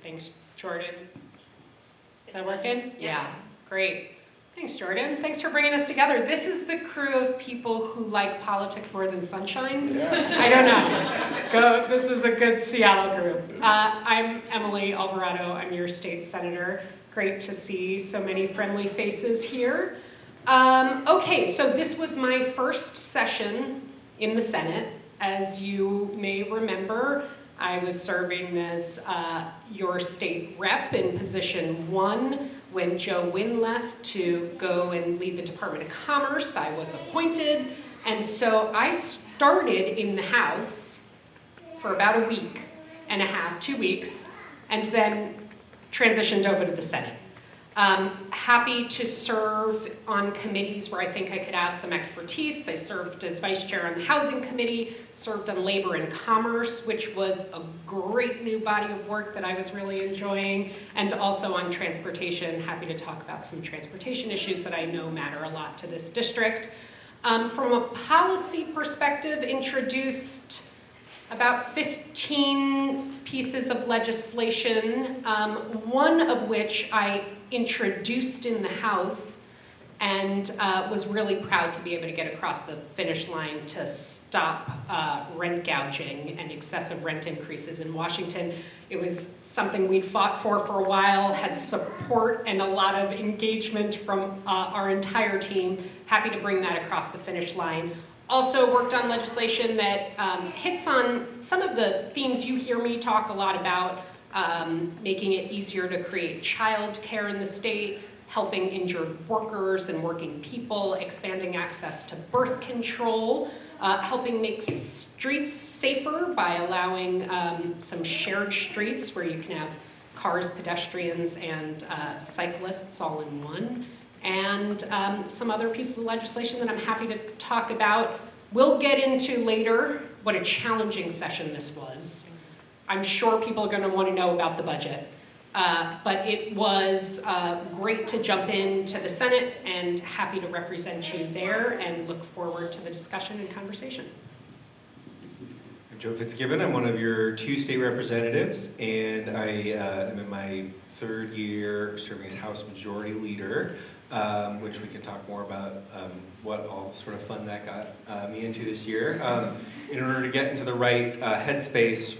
Thanks, Jordan. Is that working? Yeah, great. Thanks, Jordan. Thanks for bringing us together. This is the crew of people who like politics more than sunshine. Yeah. I don't know. This is a good Seattle group. I'm Emily Alvarado. I'm your state senator. Great to see so many friendly faces here. Okay, so this was my first session in the Senate. As you may remember, I was serving as your state rep in position 1. When Joe Wynn left to go and lead the Department of Commerce, I was appointed. And so I started in the House for about a week and a half, 2 weeks, and then transitioned over to the Senate. Happy to serve on committees where I think I could add some expertise. I served as vice chair on the Housing Committee, served on Labor and Commerce, which was a great new body of work that I was really enjoying, and also on transportation. Happy to talk about some transportation issues that I know matter a lot to this district. From a policy perspective, introduced about 15 pieces of legislation, one of which I introduced in the House and was really proud to be able to get across the finish line to stop rent gouging and excessive rent increases in Washington. It was something we'd fought for a while, had support and a lot of engagement from our entire team. Happy to bring that across the finish line. Also worked on legislation that hits on some of the themes you hear me talk a lot about, making it easier to create child care in the state, helping injured workers and working people, expanding access to birth control, helping make streets safer by allowing some shared streets where you can have cars, pedestrians, and cyclists all in one. And some other pieces of legislation that I'm happy to talk about. We'll get into later what a challenging session this was. I'm sure people are going to want to know about the budget. But it was great to jump into the Senate and happy to represent you there and look forward to the discussion and conversation. I'm Joe Fitzgibbon. I'm one of your 2 state representatives, and I am in my 3rd year serving as House Majority Leader, which we can talk more about what all sort of fun that got me into this year. In order to get into the right headspace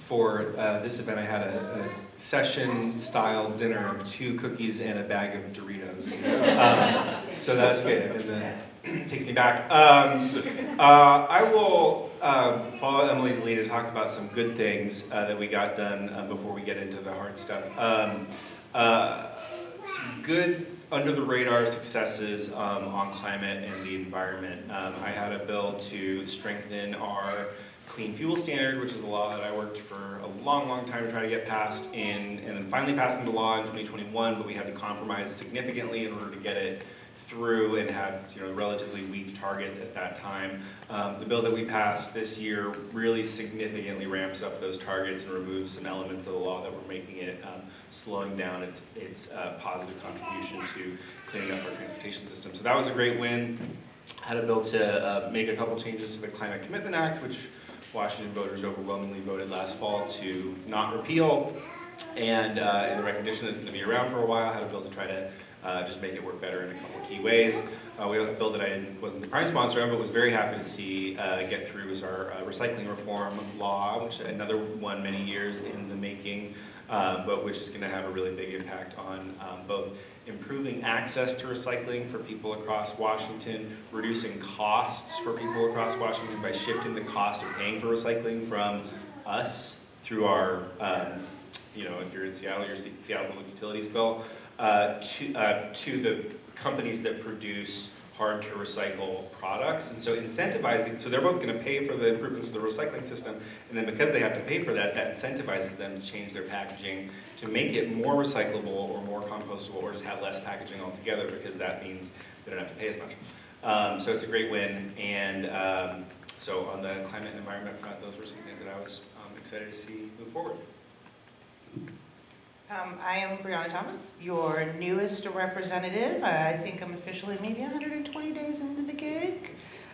for this event, I had a session-style dinner of 2 cookies and a bag of Doritos. So that's good, and then it takes me back. I will follow Emily's lead to talk about some good things that we got done before we get into the hard stuff. Some good under-the-radar successes on climate and the environment. I had a bill to strengthen our clean fuel standard, which is a law that I worked for a long, long time to try to get passed and then finally passed into law in 2021, but we had to compromise significantly in order to get it through and had relatively weak targets at that time. The bill that we passed this year really significantly ramps up those targets and removes some elements of the law that were making it slowing down its positive contribution to cleaning up our transportation system. So that was a great win. Had a bill to make a couple changes to the Climate Commitment Act, which Washington voters overwhelmingly voted last fall to not repeal, and in the recognition that it's going to be around for a while, had a bill to try to just make it work better in a couple of key ways. We have a bill that I wasn't the prime sponsor of, but was very happy to see get through was our recycling reform law, which another one many years in the making, but which is going to have a really big impact on both improving access to recycling for people across Washington, reducing costs for people across Washington by shifting the cost of paying for recycling from us through our, if you're in Seattle, your Seattle Public Utilities bill, to the companies that produce hard to recycle products. And so incentivizing, so they're both going to pay for the improvements to the recycling system, and then because they have to pay for that, that incentivizes them to change their packaging to make it more recyclable or more compostable or just have less packaging altogether, because that means they don't have to pay as much. So it's a great win, and so on the climate and environment front, those were some things that I was excited to see move forward. I am Brianna Thomas, your newest representative. I think I'm officially maybe 120 days into the gig.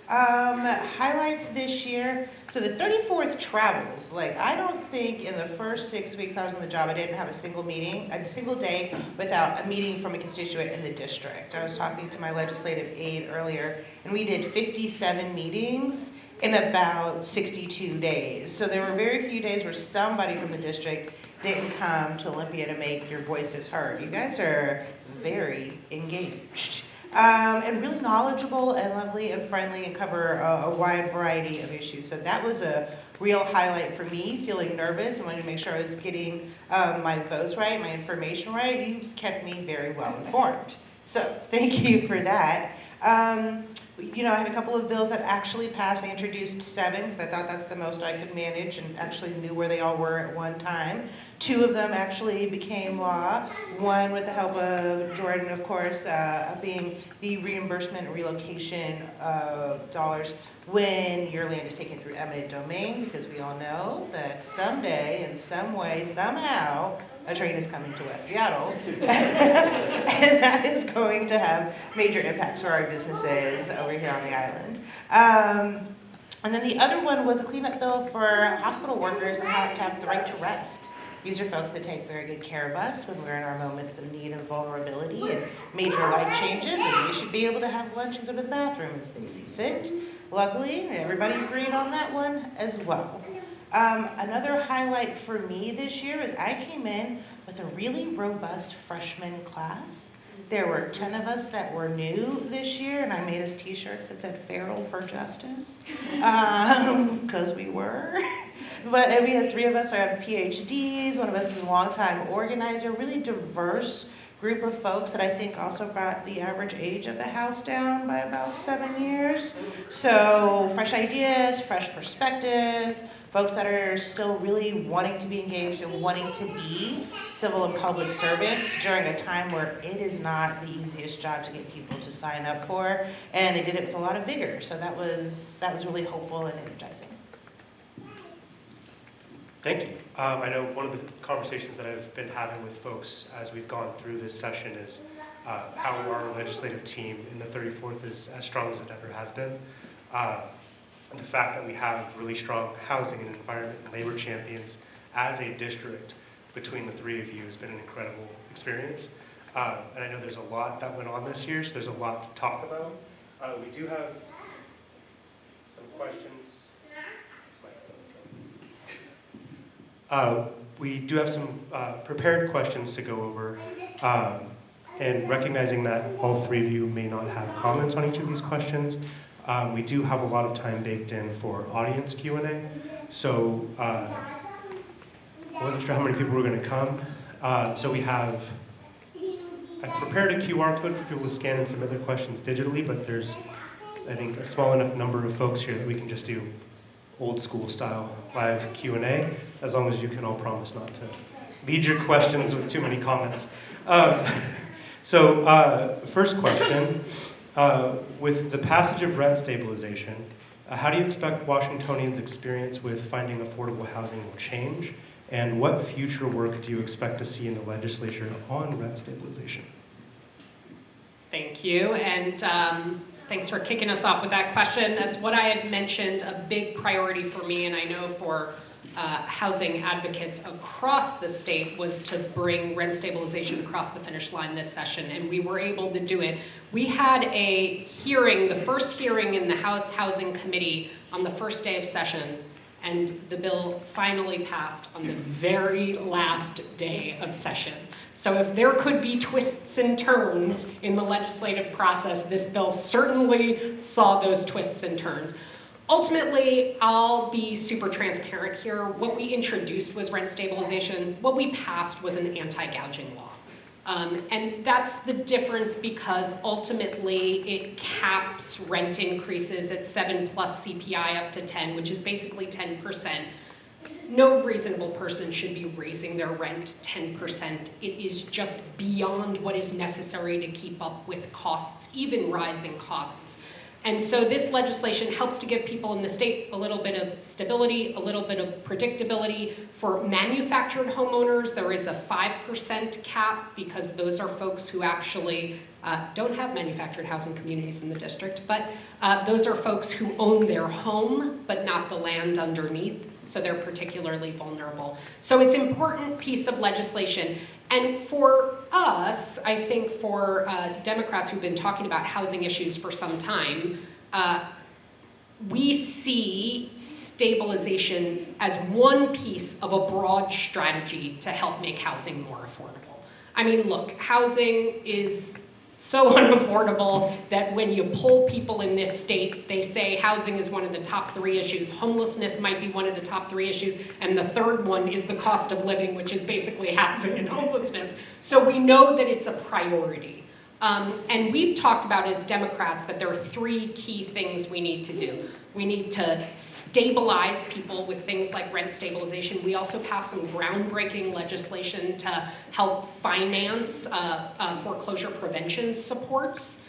Highlights this year. So the 34th travels. Like, I don't think in the first 6 weeks I was on the job, I didn't have a single day without a meeting from a constituent in the district. I was talking to my legislative aide earlier, and we did 57 meetings in about 62 days. So there were very few days where somebody from the district didn't come to Olympia to make your voices heard. You guys are very engaged. And really knowledgeable and lovely and friendly and cover a wide variety of issues. So that was a real highlight for me, feeling nervous and wanting to make sure I was getting my votes right, my information right. You kept me very well informed. So thank you for that. You know, I had a couple of bills that actually passed. I introduced 7 because I thought that's the most I could manage and actually knew where they all were at one time. 2 of them actually became law. One with the help of Jordan, of course, being the reimbursement and relocation of dollars when your land is taken through eminent domain, because we all know that someday, in some way, somehow, a train is coming to West Seattle. And that is going to have major impacts for our businesses over here on the island. And then the other one was a cleanup bill for hospital workers and how to have the right to rest. These are folks that take very good care of us when we're in our moments of need and vulnerability and major life changes, and we should be able to have lunch and go to the bathroom as they see fit. Luckily, everybody agreed on that one as well. Another highlight for me this year is I came in with a really robust freshman class. There were 10 of us that were new this year, and I made us t-shirts that said "Feral for Justice," because we were. But we had 3 of us that have PhDs, one of us is a longtime organizer, really diverse group of folks that I think also brought the average age of the house down by about 7 years. So fresh ideas, fresh perspectives, folks that are still really wanting to be engaged and wanting to be civil and public servants during a time where it is not the easiest job to get people to sign up for, and they did it with a lot of vigor. So that was really hopeful and energizing. Thank you. I know one of the conversations that I've been having with folks as we've gone through this session is how our legislative team in the 34th is as strong as it ever has been. And the fact that we have really strong housing and environment and labor champions as a district between the 3 of you has been an incredible experience. And I know there's a lot that went on this year, so there's a lot to talk about. We do have some questions. We do have some prepared questions to go over, and recognizing that all 3 of you may not have comments on each of these questions, we do have a lot of time baked in for audience Q&A. So I wasn't sure how many people were going to come. So I prepared a QR code for people to scan and submit their questions digitally, but there's, I think, a small enough number of folks here that we can just do old school style live Q&A, as long as you can all promise not to lead your questions with too many comments. First question, with the passage of rent stabilization, how do you expect Washingtonians' experience with finding affordable housing will change? And what future work do you expect to see in the legislature on rent stabilization? Thank you, and thanks for kicking us off with that question. That's what I had mentioned, a big priority for me, and I know for housing advocates across the state, was to bring rent stabilization across the finish line this session, and we were able to do it. We had a hearing, the first hearing in the House Housing Committee on the first day of session, and the bill finally passed on the very last day of session. So if there could be twists and turns in the legislative process, this bill certainly saw those twists and turns. Ultimately, I'll be super transparent here. What we introduced was rent stabilization. What we passed was an anti-gouging law. And that's the difference, because ultimately it caps rent increases at 7+ CPI up to 10, which is basically 10%. No reasonable person should be raising their rent 10%. It is just beyond what is necessary to keep up with costs, even rising costs. And so this legislation helps to give people in the state a little bit of stability, a little bit of predictability. For manufactured homeowners, there is a 5% cap because those are folks who actually don't have manufactured housing communities in the district, but those are folks who own their home, but not the land underneath, so they're particularly vulnerable. So it's an important piece of legislation. And for us, I think for Democrats who've been talking about housing issues for some time, we see stabilization as one piece of a broad strategy to help make housing more affordable. I mean, look, housing is so unaffordable that when you poll people in this state, they say housing is one of the top 3 issues. Homelessness might be one of the top 3 issues. And the third one is the cost of living, which is basically housing and homelessness. So we know that it's a priority. And we've talked about as Democrats that there are 3 key things we need to do. We need to stabilize people with things like rent stabilization. We also passed some groundbreaking legislation to help finance foreclosure prevention supports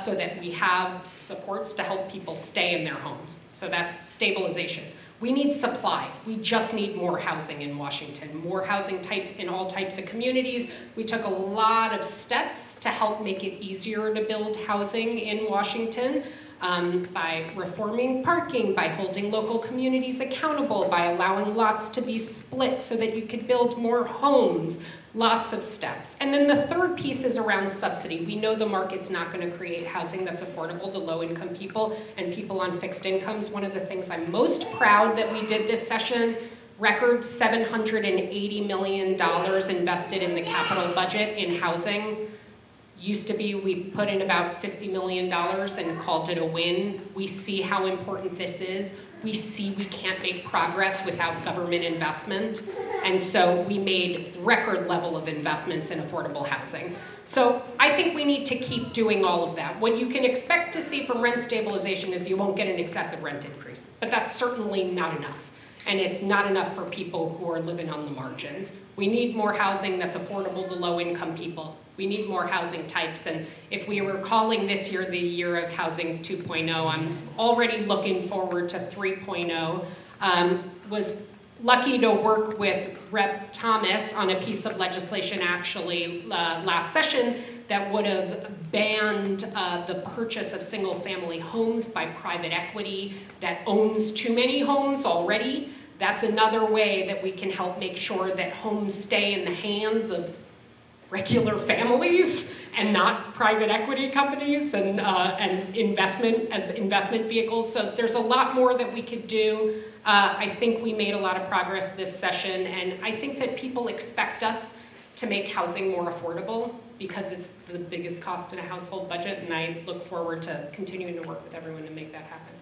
so that we have supports to help people stay in their homes. So that's stabilization. We need supply. We just need more housing in Washington, more housing types in all types of communities. We took a lot of steps to help make it easier to build housing in Washington by reforming parking, by holding local communities accountable, by allowing lots to be split so that you could build more homes. Lots of steps. And then the third piece is around subsidy. We know the market's not going to create housing that's affordable to low-income people and people on fixed incomes. One of the things I'm most proud that we did this session, record $780 million invested in the capital budget in housing. Used to be we put in about $50 million and called it a win. We see how important this is. We see we can't make progress without government investment. And so we made record level of investments in affordable housing. So I think we need to keep doing all of that. What you can expect to see from rent stabilization is you won't get an excessive rent increase, but that's certainly not enough. And it's not enough for people who are living on the margins. We need more housing that's affordable to low-income people. We need more housing types. And if we were calling this year the year of housing 2.0, I'm already looking forward to 3.0. Was lucky to work with Rep. Thomas on a piece of legislation actually last session that would have banned the purchase of single-family homes by private equity that owns too many homes already. That's another way that we can help make sure that homes stay in the hands of regular families and not private equity companies and investment vehicles. So there's a lot more that we could do. I think we made a lot of progress this session, and I think that people expect us to make housing more affordable because it's the biggest cost in a household budget, and I look forward to continuing to work with everyone to make that happen.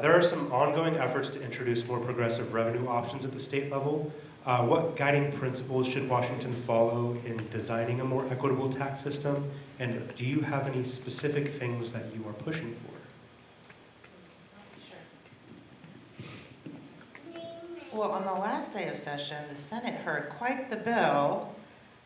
There are some ongoing efforts to introduce more progressive revenue options at the state level. What guiding principles should Washington follow in designing a more equitable tax system? And do you have any specific things that you are pushing for? Well, on the last day of session, the Senate heard quite the bill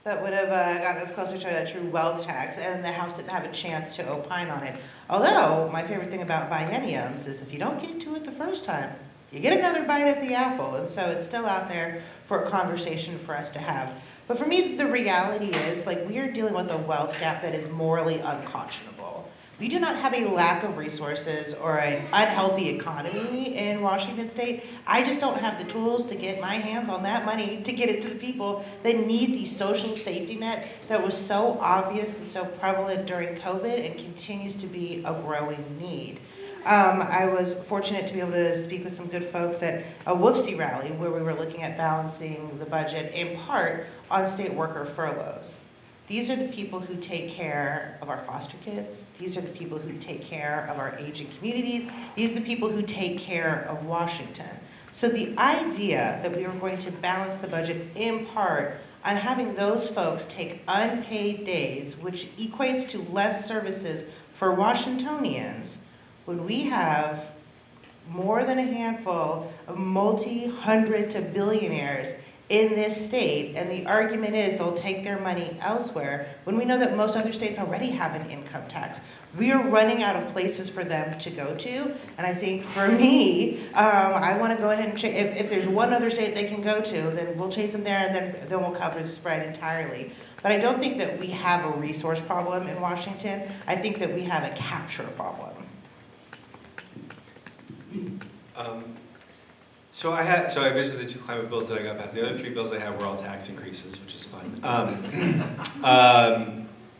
that would have gotten us closer to a true wealth tax, and the House didn't have a chance to opine on it. Although, my favorite thing about bienniums is if you don't get to it the first time, you get another bite at the apple, and so it's still out there for a conversation for us to have. But for me, the reality is, we are dealing with a wealth gap that is morally unconscionable. We do not have a lack of resources or an unhealthy economy in Washington State. I just don't have the tools to get my hands on that money to get it to the people that need the social safety net that was so obvious and so prevalent during COVID and continues to be a growing need. I was fortunate to be able to speak with some good folks at a WFC rally where we were looking at balancing the budget in part on state worker furloughs. These are the people who take care of our foster kids. These are the people who take care of our aging communities. These are the people who take care of Washington. So the idea that we were going to balance the budget in part on having those folks take unpaid days, which equates to less services for Washingtonians, when we have more than a handful of multi-hundred to billionaires in this state, and the argument is they'll take their money elsewhere, when we know that most other states already have an income tax. We are running out of places for them to go to, and I think for me, I want to go ahead and if there's one other state they can go to, then we'll chase them there, and then we'll cover the spread entirely. But I don't think that we have a resource problem in Washington. I think that we have a capture problem. So I visited the 2 climate bills that I got passed. The other 3 bills I have were all tax increases, which is fun.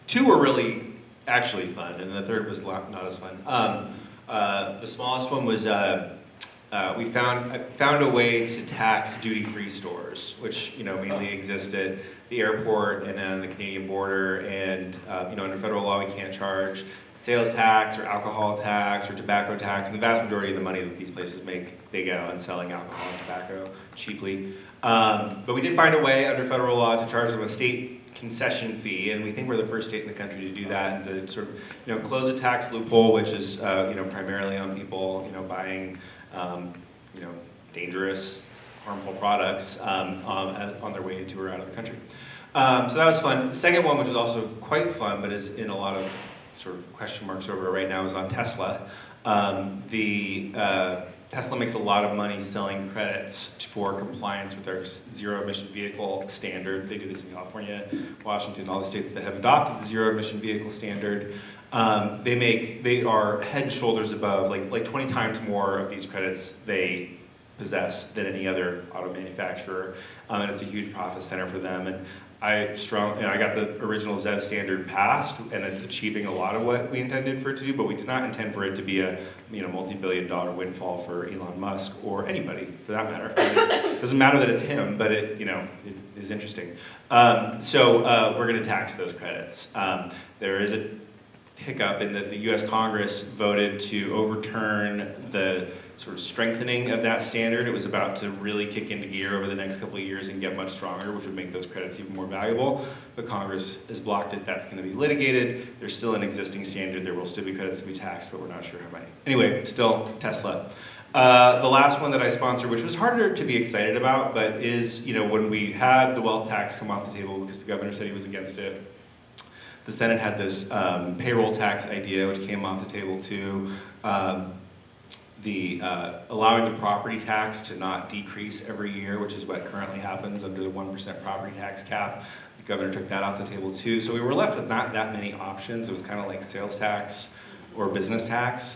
2 were really actually fun, and the 3rd was not as fun. The smallest one was we found a way to tax duty-free stores, which mainly exist at the airport and on the Canadian border, and under federal law we can't charge sales tax or alcohol tax or tobacco tax, and the vast majority of the money that these places make, they get on selling alcohol and tobacco cheaply. But we did find a way under federal law to charge them a state concession fee, and we think we're the first state in the country to do that, and to sort of close a tax loophole, which is primarily on people buying dangerous, harmful products on their way into or out of the country. So that was fun. The second one, which is also quite fun, but is in a lot of sort of question marks over it right now, is on Tesla. Tesla makes a lot of money selling credits for compliance with their zero-emission vehicle standard. They do this in California, Washington, all the states that have adopted the zero-emission vehicle standard. They are head and shoulders above, like 20 times more of these credits they possess than any other auto manufacturer, and it's a huge profit center for them. And I got the original ZEV standard passed, and it's achieving a lot of what we intended for it to do, but we did not intend for it to be a multi-billion-dollar windfall for Elon Musk or anybody for that matter. It doesn't matter that it's him, but it is interesting. So we're going to tax those credits. There is a hiccup in that the U.S. Congress voted to overturn the sort of strengthening of that standard. It was about to really kick into gear over the next couple of years and get much stronger, which would make those credits even more valuable. But Congress has blocked it. That's going to be litigated. There's still an existing standard. There will still be credits to be taxed, but we're not sure how many. Anyway, still Tesla. The last one that I sponsored, which was harder to be excited about, but is, when we had the wealth tax come off the table because the governor said he was against it, the Senate had this payroll tax idea, which came off the table too. Allowing the property tax to not decrease every year, which is what currently happens under the 1% property tax cap. The governor took that off the table too. So we were left with not that many options. It was kind of like sales tax or business tax.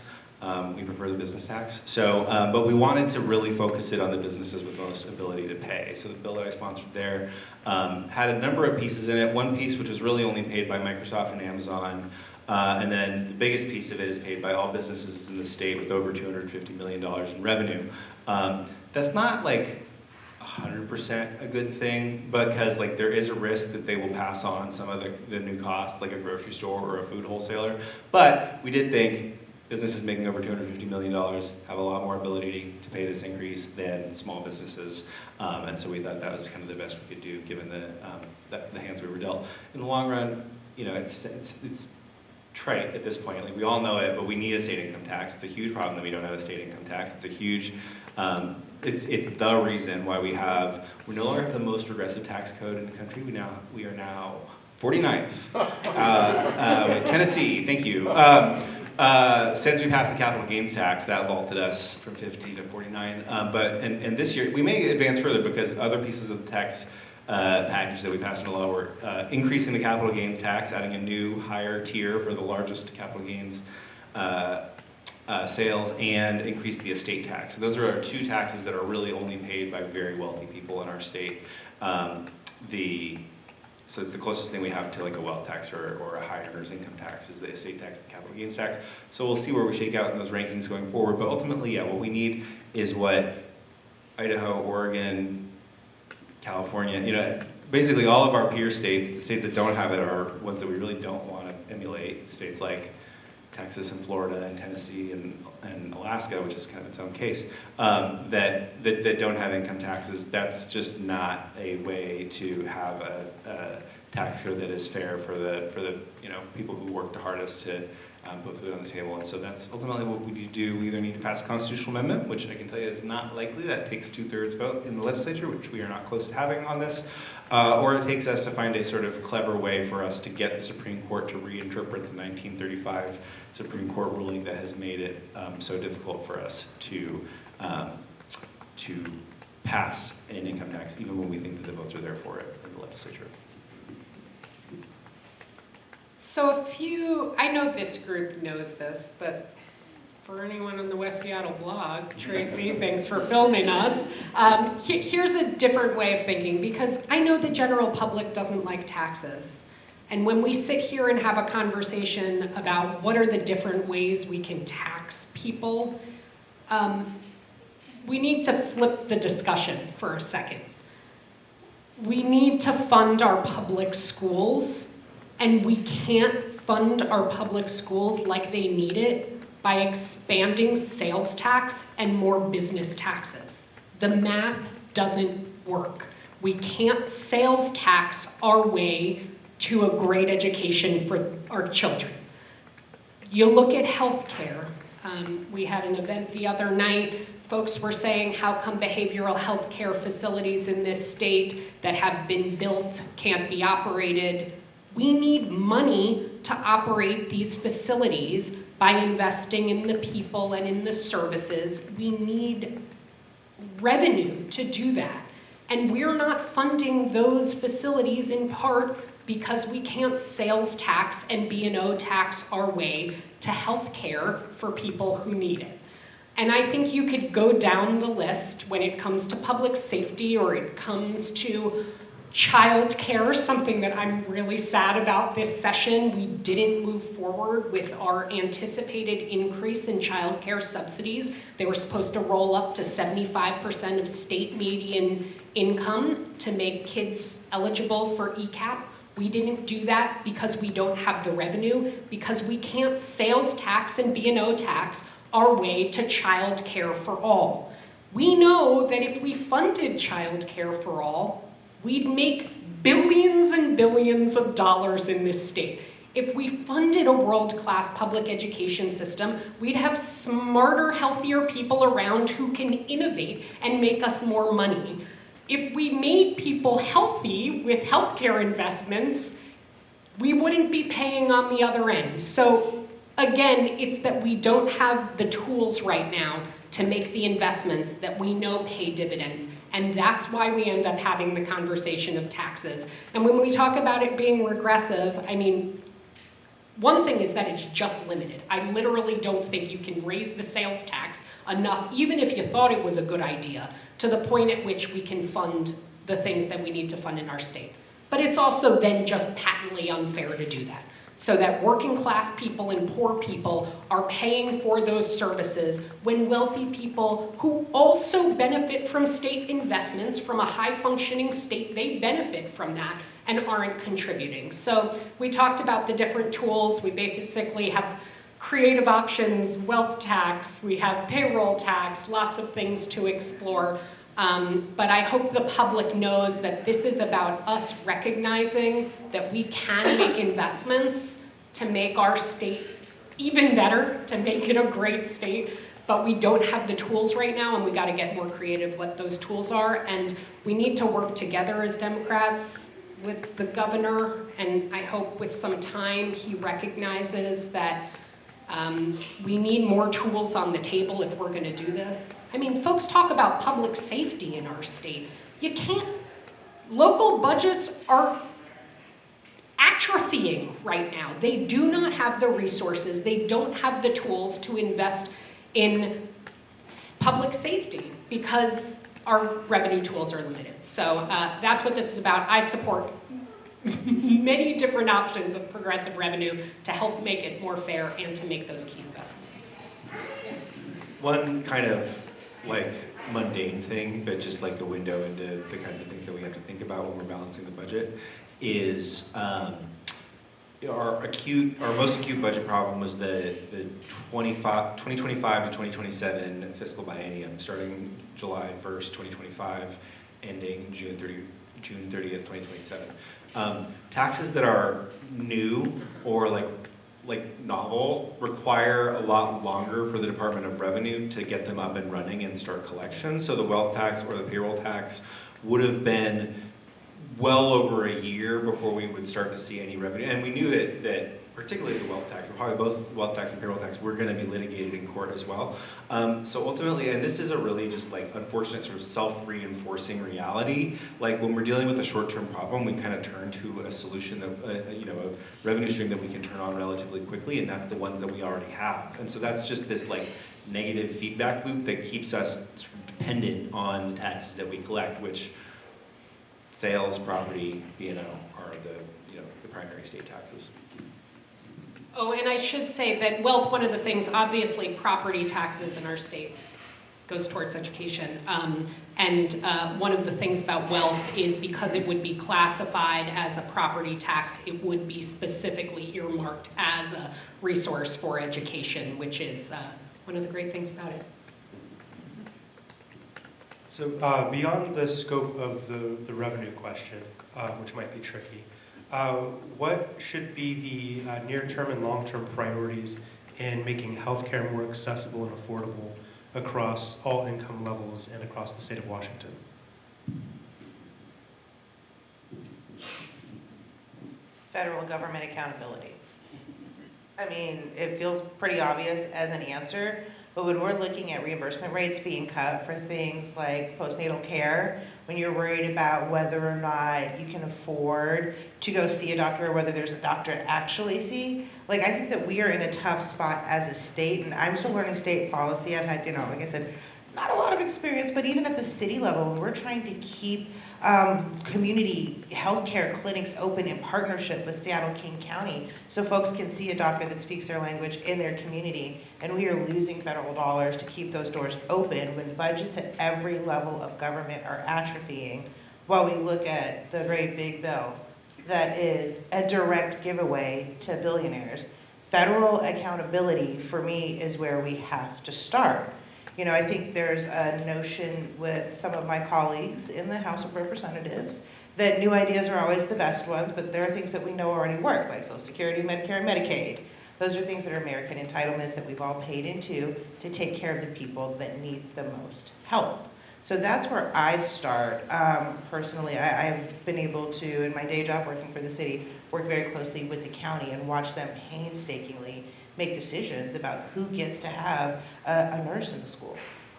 We prefer the business tax. So, but we wanted to really focus it on the businesses with the most ability to pay. So the bill that I sponsored there had a number of pieces in it. One piece which was really only paid by Microsoft and Amazon. And then the biggest piece of it is paid by all businesses in the state with over $250 million in revenue. That's not like 100% a good thing, because there is a risk that they will pass on some of the new costs, like a grocery store or a food wholesaler. But we did think businesses making over $250 million have a lot more ability to pay this increase than small businesses. And so we thought that was kind of the best we could do given the hands we were dealt. In the long run, it's trite at this point. We all know it, but we need a state income tax. It's a huge problem that we don't have a state income tax. It's a huge, it's the reason why we no longer have the most regressive tax code in the country. We are now 49th. Tennessee, thank you. Since we passed the capital gains tax, that vaulted us from 50 to 49. And this year, we may advance further because other pieces of the tax package that we passed into law were increasing the capital gains tax, adding a new higher tier for the largest capital gains sales, and increase the estate tax. So those are our 2 taxes that are really only paid by very wealthy people in our state. So it's the closest thing we have to like a wealth tax or a high earners income tax is the estate tax and capital gains tax. So we'll see where we shake out in those rankings going forward. But ultimately, what we need is what Idaho, Oregon, California, basically all of our peer states, the states that don't have it are ones that we really don't want to emulate. States like Texas and Florida and Tennessee and Alaska, which is kind of its own case, that don't have income taxes. That's just not a way to have a tax code that is fair for the people who work the hardest to put food on the table. And so that's ultimately what we do. We either need to pass a constitutional amendment, which I can tell you is not likely. That takes 2/3 vote in the legislature, which we are not close to having on this. Or it takes us to find a sort of clever way for us to get the Supreme Court to reinterpret the 1935 Supreme Court ruling that has made it so difficult for us to pass an income tax, even when we think that the votes are there for it in the legislature. So I know this group knows this, but for anyone on the West Seattle blog, Tracy, thanks for filming us. Here's a different way of thinking, because I know the general public doesn't like taxes. And when we sit here and have a conversation about what are the different ways we can tax people, we need to flip the discussion for a second. We need to fund our public schools, and we can't fund our public schools like they need it by expanding sales tax and more business taxes. The math doesn't work. We can't sales tax our way to a great education for our children. You look at healthcare. We had an event the other night. Folks were saying, how come behavioral health care facilities in this state that have been built can't be operated? We need money to operate these facilities by investing in the people and in the services. We need revenue to do that. And we're not funding those facilities in part because we can't sales tax and B&O tax our way to health care for people who need it. And I think you could go down the list when it comes to public safety or it comes to child care, something that I'm really sad about this session. We didn't move forward with our anticipated increase in child care subsidies. They were supposed to roll up to 75% of state median income to make kids eligible for ECAP. We didn't do that because we don't have the revenue, because we can't sales tax and B&O tax our way to child care for all. We know that if we funded child care for all, we'd make billions and billions of dollars in this state. If we funded a world-class public education system, we'd have smarter, healthier people around who can innovate and make us more money. If we made people healthy with healthcare investments, we wouldn't be paying on the other end. So again, it's that we don't have the tools right now to make the investments that we know pay dividends. And that's why we end up having the conversation of taxes. And when we talk about it being regressive, I mean, one thing is that it's just limited. I literally don't think you can raise the sales tax enough, even if you thought it was a good idea, to the point at which we can fund the things that we need to fund in our state. But it's also then just patently unfair to do that, so that working class people and poor people are paying for those services when wealthy people who also benefit from state investments, from a high functioning state, they benefit from that and aren't contributing. So we talked about the different tools. We basically have creative options, wealth tax, we have payroll tax, lots of things to explore. But I hope the public knows that this is about us recognizing that we can make investments to make our state even better, to make it a great state, but we don't have the tools right now, and we got to get more creative what those tools are. And we need to work together as Democrats with the governor, and I hope with some time he recognizes that we need more tools on the table if we're going to do this. I mean, folks talk about public safety in our state. You can't, local budgets are atrophying right now. They do not have the resources, they don't have the tools to invest in public safety because our revenue tools are limited. So that's what this is about. I support many different options of progressive revenue to help make it more fair and to make those key investments. One kind of like mundane thing, but just like a window into the kinds of things that we have to think about when we're balancing the budget is our most acute budget problem was the 2025 to 2027 fiscal biennium, starting July 1st, 2025, ending June 30th, 2027. Taxes that are new or like novel, require a lot longer for the Department of Revenue to get them up and running and start collections. So the wealth tax or the payroll tax would have been well over a year before we would start to see any revenue. And we knew that particularly the wealth tax, probably both wealth tax and payroll tax, were going to be litigated in court as well. So ultimately, and this is a really just unfortunate sort of self-reinforcing reality. When we're dealing with a short-term problem, we kind of turn to a solution that, a revenue stream that we can turn on relatively quickly, and that's the ones that we already have. And so that's just this negative feedback loop that keeps us sort of dependent on the taxes that we collect, which sales, property, are the primary state taxes. Oh, and I should say that wealth, one of the things, obviously property taxes in our state goes towards education. And one of the things about wealth is because it would be classified as a property tax, it would be specifically earmarked as a resource for education, which is one of the great things about it. So beyond the scope of the revenue question, which might be tricky, what should be the near-term and long-term priorities in making healthcare more accessible and affordable across all income levels and across the state of Washington? Federal government accountability. I mean, it feels pretty obvious as an answer, but when we're looking at reimbursement rates being cut for things like postnatal care, when you're worried about whether or not you can afford to go see a doctor or whether there's a doctor to actually see, I think that we are in a tough spot as a state, and I'm still learning state policy. I've had, like I said, not a lot of experience, but even at the city level, when we're trying to keep community healthcare clinics open in partnership with Seattle King County so folks can see a doctor that speaks their language in their community. And we are losing federal dollars to keep those doors open when budgets at every level of government are atrophying, while we look at the great big bill that is a direct giveaway to billionaires. Federal accountability, for me, is where we have to start. I think there's a notion with some of my colleagues in the House of Representatives that new ideas are always the best ones, but there are things that we know already work, like Social Security, Medicare, and Medicaid. Those are things that are American entitlements that we've all paid into to take care of the people that need the most help. So that's where I'd start. Personally, I've been able to, in my day job working for the city, work very closely with the county and watch them painstakingly make decisions about who gets to have a nurse in the school,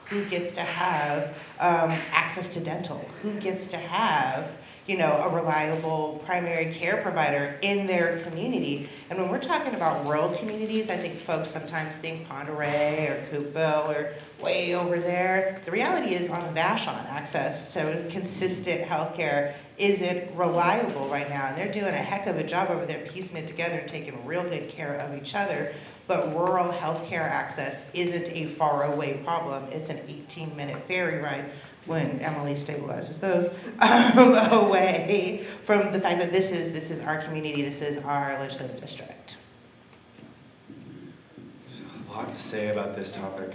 who gets to have access to dental, who gets to have a reliable primary care provider in their community. And when we're talking about rural communities, I think folks sometimes think Ponderay or Coopville or way over there. The reality is on Vashon, access to consistent healthcare isn't reliable right now. And they're doing a heck of a job over there piecing it together and taking real good care of each other. But rural healthcare access isn't a far away problem. It's an 18-minute ferry ride when Emily stabilizes those away from the fact that this is our community, this is our legislative district. A lot to say about this topic.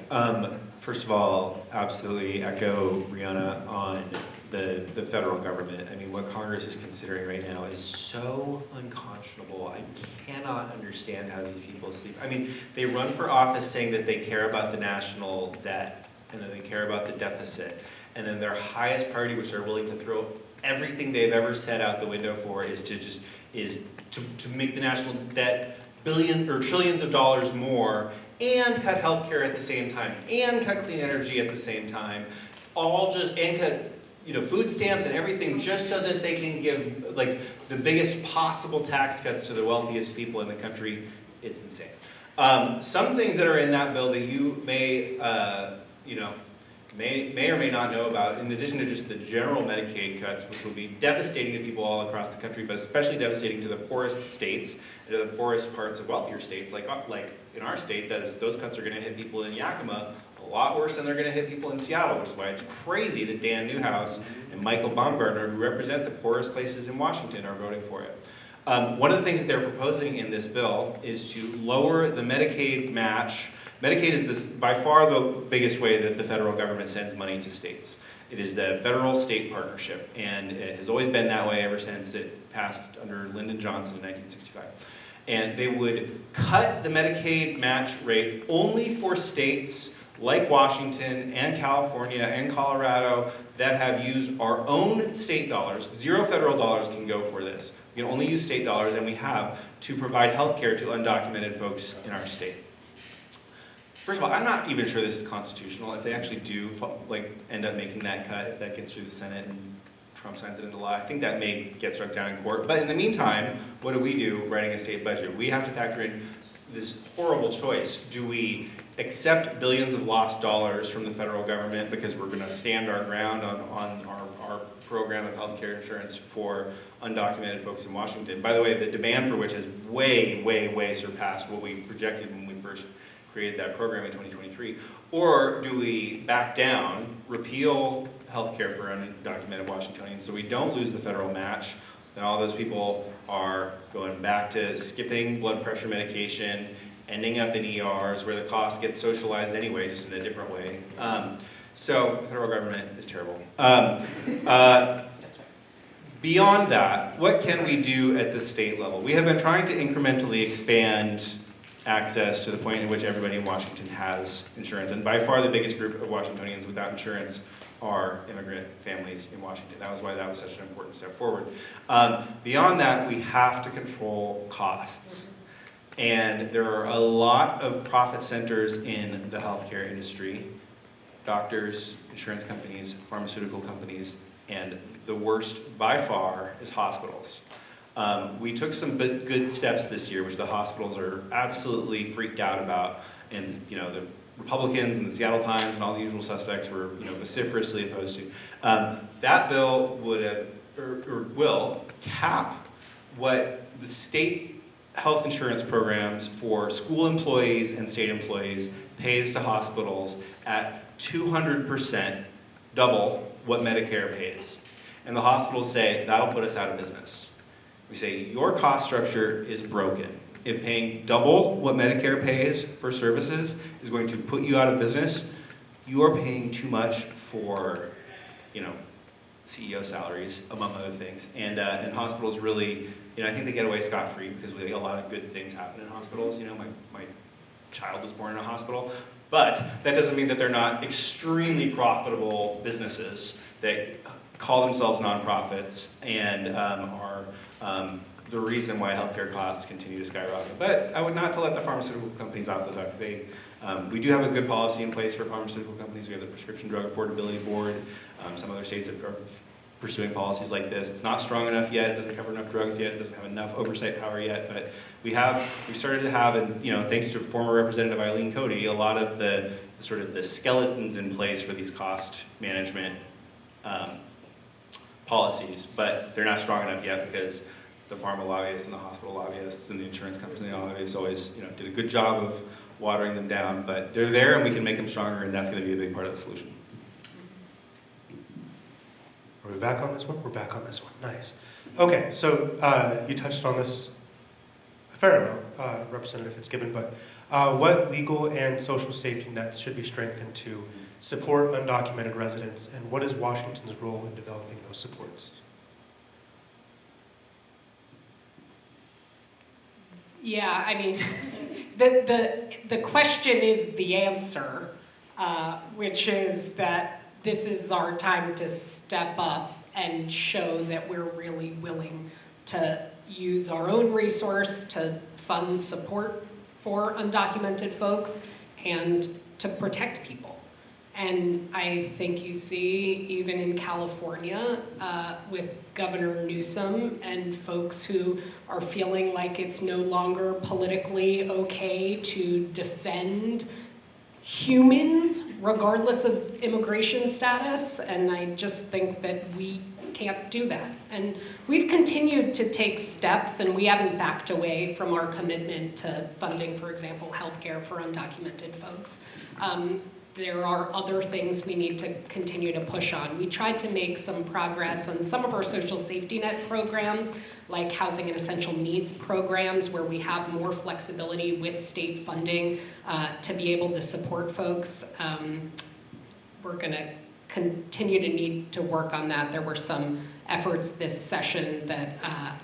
First of all, absolutely echo Brianna on the federal government. I mean, what Congress is considering right now is so unconscionable. I cannot understand how these people sleep. I mean, they run for office saying that they care about the national debt and that they care about the deficit. And then their highest priority, which they're willing to throw everything they've ever set out the window for, is to make the national debt billions or trillions of dollars more, and cut healthcare at the same time, and cut clean energy at the same time, and cut food stamps and everything, just so that they can give the biggest possible tax cuts to the wealthiest people in the country. It's insane. Some things that are in that bill that you may or may not know about, in addition to just the general Medicaid cuts, which will be devastating to people all across the country, but especially devastating to the poorest states and to the poorest parts of wealthier states, like in our state, those cuts are going to hit people in Yakima a lot worse than they're going to hit people in Seattle, which is why it's crazy that Dan Newhouse and Michael Baumgartner, who represent the poorest places in Washington, are voting for it. One of the things that they're proposing in this bill is to lower the Medicaid match. Medicaid is by far the biggest way that the federal government sends money to states. It is the federal-state partnership, and it has always been that way ever since it passed under Lyndon Johnson in 1965. And they would cut the Medicaid match rate only for states like Washington and California and Colorado that have used our own state dollars. 0 federal dollars can go for this. We can only use state dollars, and we have to provide health care to undocumented folks in our state. First of all, I'm not even sure this is constitutional. If they actually do end up making that cut, if that gets through the Senate and Trump signs it into law, I think that may get struck down in court. But in the meantime, what do we do writing a state budget? We have to factor in this horrible choice. Do we accept billions of lost dollars from the federal government because we're going to stand our ground on our program of healthcare insurance for undocumented folks in Washington? By the way, the demand for which has way, way, way surpassed what we projected when we first created that program in 2023. Or do we back down, repeal healthcare for undocumented Washingtonians so we don't lose the federal match? Then all those people are going back to skipping blood pressure medication, ending up in ERs where the cost gets socialized anyway, just in a different way. So the federal government is terrible. Beyond that, what can we do at the state level? We have been trying to incrementally expand access to the point in which everybody in Washington has insurance. And by far the biggest group of Washingtonians without insurance are immigrant families in Washington. That was why that was such an important step forward. Beyond that, we have to control costs. And there are a lot of profit centers in the healthcare industry: doctors, insurance companies, pharmaceutical companies, and the worst by far is hospitals. We took some good steps this year, which the hospitals are absolutely freaked out about, and the Republicans and the Seattle Times and all the usual suspects were vociferously opposed to. That bill would have, or will cap what the state health insurance programs for school employees and state employees pays to hospitals at 200%, double what Medicare pays. And the hospitals say, that'll put us out of business. We say, your cost structure is broken. If paying double what Medicare pays for services is going to put you out of business, you are paying too much for, CEO salaries, among other things. And hospitals really, I think they get away scot-free because a lot of good things happen in hospitals. My child was born in a hospital. But that doesn't mean that they're not extremely profitable businesses that call themselves nonprofits and are the reason why healthcare costs continue to skyrocket. But I would not to let the pharmaceutical companies off the hook. We do have a good policy in place for pharmaceutical companies. We have the Prescription Drug Affordability Board. Some other states are pursuing policies like this. It's not strong enough yet. It doesn't cover enough drugs yet. It doesn't have enough oversight power yet. But we started to have, and thanks to former Representative Eileen Cody, a lot of the skeletons in place for these cost management policies. But they're not strong enough yet because the pharma lobbyists and the hospital lobbyists and the insurance company lobbyists always did a good job of watering them down. But they're there, and we can make them stronger, and that's going to be a big part of the solution. Are we back on this one? We're back on this one. Nice. Okay, so you touched on this a fair amount, Representative Fitzgibbon, but what legal and social safety nets should be strengthened to support undocumented residents, and what is Washington's role in developing those supports? Yeah, I mean, the question is the answer, which is that this is our time to step up and show that we're really willing to use our own resource to fund support for undocumented folks and to protect people. And I think you see, even in California, with Governor Newsom and folks who are feeling like it's no longer politically okay to defend humans, regardless of immigration status, and I just think that we can't do that. And we've continued to take steps, and we haven't backed away from our commitment to funding, for example, healthcare for undocumented folks. There are other things we need to continue to push on. We tried to make some progress on some of our social safety net programs, like housing and essential needs programs, where we have more flexibility with state funding to be able to support folks. We're gonna continue to need to work on that. There were some efforts this session that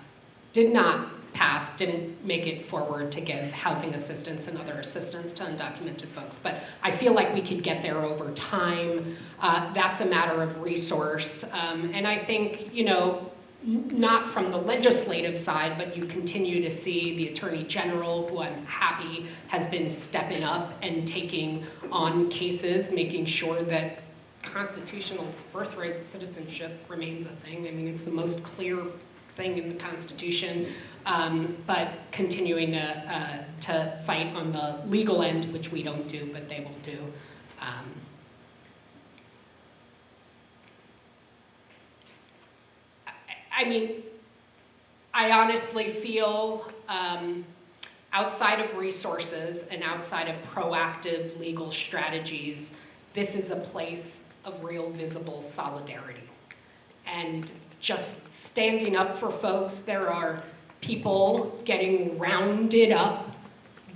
did not passed didn't make it forward to give housing assistance and other assistance to undocumented folks. But I feel like we could get there over time. That's a matter of resource. And I think, you know, not from the legislative side, but you continue to see the Attorney General, who I'm happy has been stepping up and taking on cases, making sure that constitutional birthright citizenship remains a thing. I mean, it's the most clear thing in the Constitution, but continuing to fight on the legal end, which we don't do, but they will do. I mean, I honestly feel outside of resources and outside of proactive legal strategies, this is a place of real visible solidarity. And just standing up for folks, there are people getting rounded up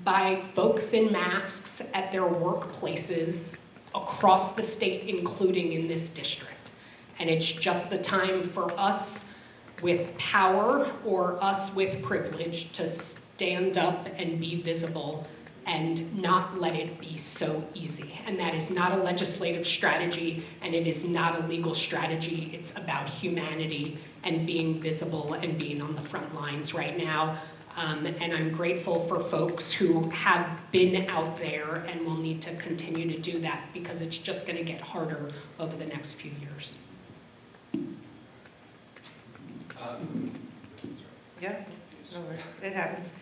by folks in masks at their workplaces across the state, including in this district. And it's just the time for us with power or us with privilege to stand up and be visible and not let it be so easy. And that is not a legislative strategy, and it is not a legal strategy. It's about humanity and being visible and being on the front lines right now. And I'm grateful for folks who have been out there and will need to continue to do that, because it's just gonna get harder over the next few years. Yeah, no worries, it happens.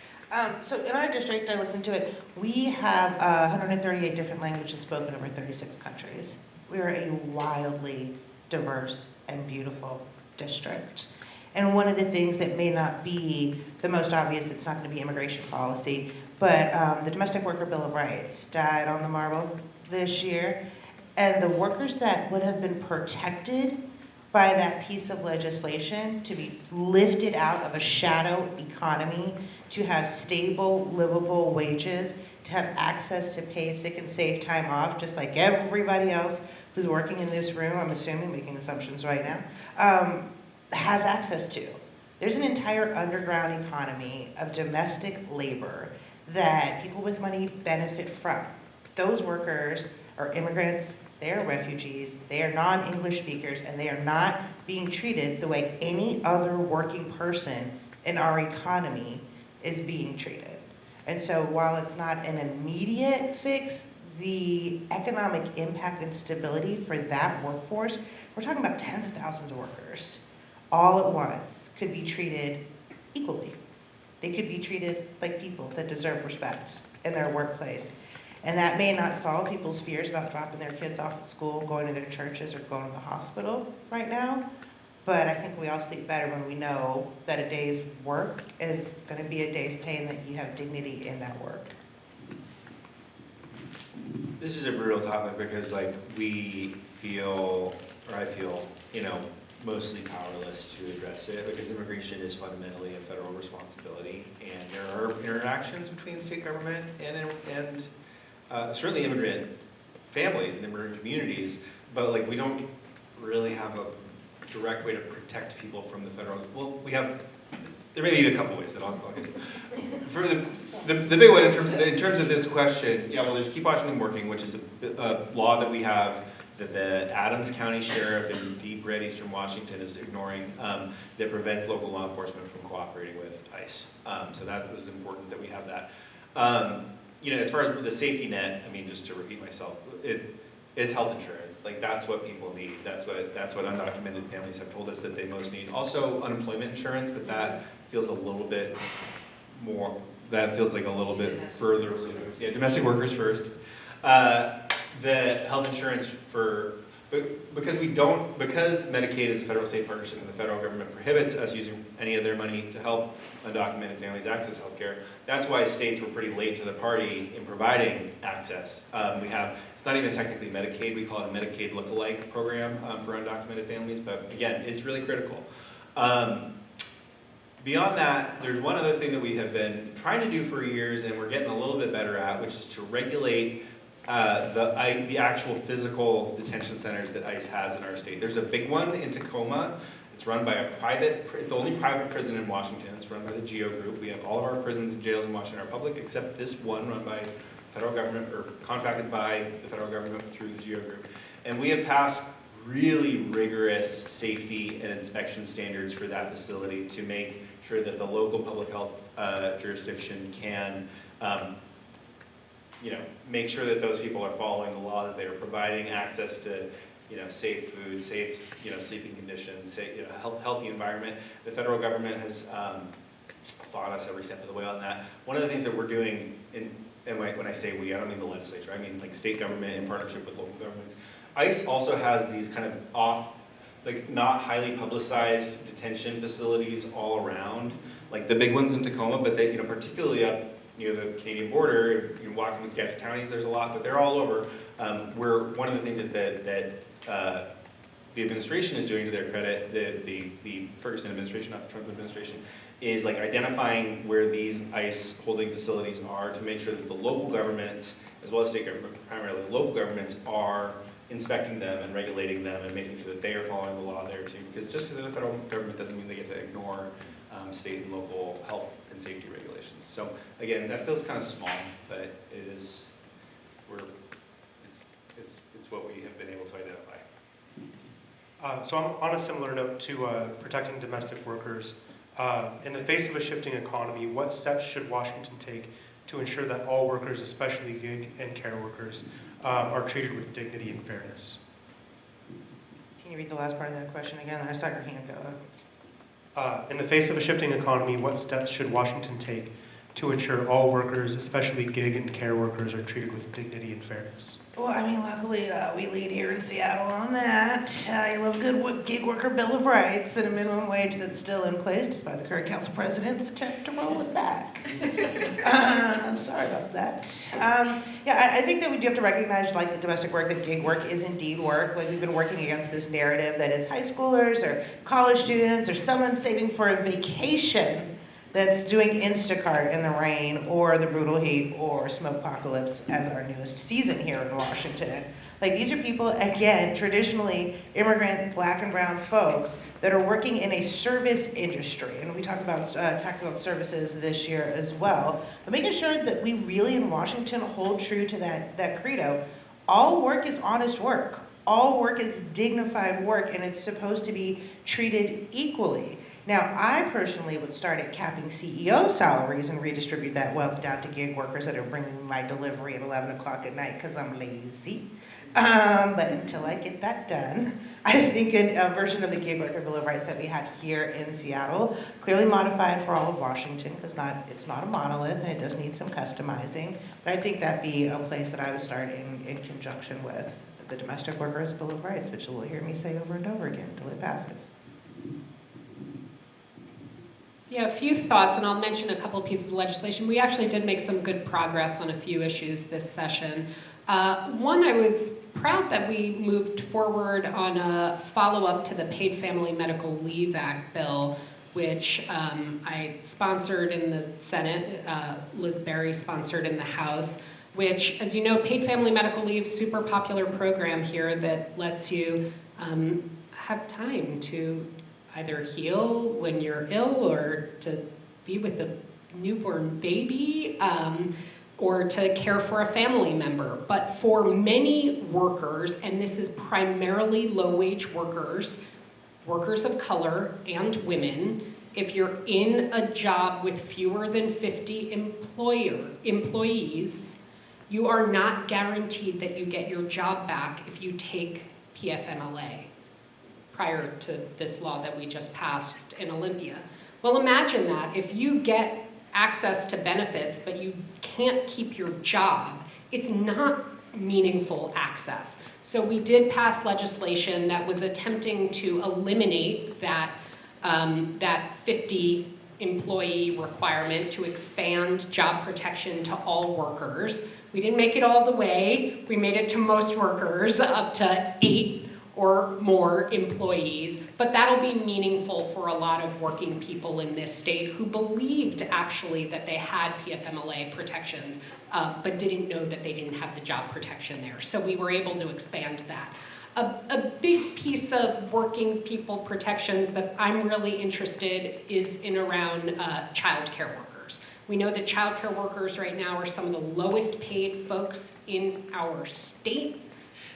So in our district, I looked into it, we have 138 different languages spoken over 36 countries. We are a wildly diverse and beautiful district. And one of the things that may not be the most obvious, it's not going to be immigration policy, but the Domestic Worker Bill of Rights died on the marble this year. And the workers that would have been protected by that piece of legislation to be lifted out of a shadow economy, to have stable, livable wages, to have access to paid sick and safe time off, just like everybody else who's working in this room, I'm assuming, making assumptions right now, has access to. There's an entire underground economy of domestic labor that people with money benefit from. Those workers are immigrants, they are refugees, they are non-English speakers, and they are not being treated the way any other working person in our economy is being treated. And so while it's not an immediate fix, the economic impact and stability for that workforce, we're talking about tens of thousands of workers, all at once, could be treated equally. They could be treated like people that deserve respect in their workplace. And that may not solve people's fears about dropping their kids off at school, going to their churches, or going to the hospital right now. But I think we all sleep better when we know that a day's work is going to be a day's pay and that you have dignity in that work. This is a brutal topic because, like, we feel, or I feel, you know, mostly powerless to address it because immigration is fundamentally a federal responsibility, and there are interactions between state government and certainly immigrant families and immigrant communities, but like we don't really have a direct way to protect people from the federal. Well, we have. There may be a couple ways that I'll get. For the big one in terms of this question, yeah. Well, there's Keep Washington Working, which is a law that we have that the Adams County Sheriff in deep red Eastern Washington is ignoring, that prevents local law enforcement from cooperating with ICE. So that was important that we have that. You know, as far as the safety net, I mean, just to repeat myself, it is health insurance. Like, that's what people need. That's what undocumented families have told us that they most need. Also unemployment insurance, but that feels a little bit more, that feels like a little bit further. Yeah, domestic workers first. The health insurance for, because Medicaid is a federal state partnership and the federal government prohibits us using any of their money to help undocumented families access health care. That's why states were pretty late to the party in providing access. It's not even technically Medicaid, we call it a Medicaid lookalike program for undocumented families, but again, it's really critical. Beyond that, there's one other thing that we have been trying to do for years and we're getting a little bit better at, which is to regulate the actual physical detention centers that ICE has in our state. There's a big one in Tacoma It's run by it's the only private prison in Washington. It's run by the GEO Group. We have all of our prisons and jails in Washington are public, except this one run by federal government, or contracted by the federal government through the GEO Group. And we have passed really rigorous safety and inspection standards for that facility to make sure that the local public health jurisdiction can make sure that those people are following the law, that they are providing access to safe food, safe sleeping conditions, safe, healthy environment. The federal government has fought us every step of the way on that. One of the things that we're doing, and when I say we, I don't mean the legislature, I mean like state government in partnership with local governments. ICE also has these kind of not highly publicized detention facilities all around, like the big ones in Tacoma, but they, particularly up near the Canadian border, you walk in Skagit counties, there's a lot, but they're all over. Where one of the things that the administration is doing, to their credit, the Ferguson administration, not the Trump administration, is like identifying where these ICE holding facilities are to make sure that the local governments, as well as state government, primarily the local governments, are inspecting them and regulating them and making sure that they are following the law there too. Because just because the federal government doesn't mean they get to ignore state and local health and safety regulations. So again, that feels kind of small, but it's what we have been able to identify. So on a similar note to protecting domestic workers, in the face of a shifting economy, what steps should Washington take to ensure that all workers, especially gig and care workers, are treated with dignity and fairness? Can you read the last part of that question again? I saw your hand go up. In the face of a shifting economy, what steps should Washington take to ensure all workers, especially gig and care workers, are treated with dignity and fairness? Well, I mean, luckily, we lead here in Seattle on that. I love a good gig worker bill of rights and a minimum wage that's still in place, despite the current council president's attempt to roll it back. I'm sorry about that. I think that we do have to recognize, like the domestic work, that gig work is indeed work. Like we've been working against this narrative that it's high schoolers or college students or someone saving for a vacation that's doing Instacart in the rain or the brutal heat or smokepocalypse as our newest season here in Washington. Like these are people, again, traditionally immigrant black and brown folks that are working in a service industry. And we talk about tax on services this year as well. But making sure that we really in Washington hold true to that credo. All work is honest work. All work is dignified work, and it's supposed to be treated equally. Now, I personally would start at capping CEO salaries and redistribute that wealth down to gig workers that are bringing my delivery at 11 o'clock at night because I'm lazy. But until I get that done, I think a version of the gig worker bill of rights that we had here in Seattle, clearly modified for all of Washington, because it's not a monolith and it does need some customizing. But I think that'd be a place that I would start in conjunction with the Domestic Workers Bill of Rights, which you'll hear me say over and over again until it passes. Yeah, a few thoughts, and I'll mention a couple pieces of legislation. We actually did make some good progress on a few issues this session. One, I was proud that we moved forward on a follow-up to the Paid Family Medical Leave Act bill, which I sponsored in the Senate, Liz Berry sponsored in the House, which, as you know, Paid Family Medical Leave, super popular program here that lets you have time to either heal when you're ill or to be with a newborn baby or to care for a family member. But for many workers, and this is primarily low-wage workers, workers of color and women, if you're in a job with fewer than 50 employees, you are not guaranteed that you get your job back if you take PFMLA. Prior to this law that we just passed in Olympia. Well, imagine that. If you get access to benefits, but you can't keep your job, it's not meaningful access. So we did pass legislation that was attempting to eliminate that 50 employee requirement to expand job protection to all workers. We didn't make it all the way. We made it to most workers, up to 8 or more employees, but that'll be meaningful for a lot of working people in this state who believed actually that they had PFMLA protections, but didn't know that they didn't have the job protection there. So we were able to expand that. A big piece of working people protections that I'm really interested is in around childcare workers. We know that childcare workers right now are some of the lowest paid folks in our state.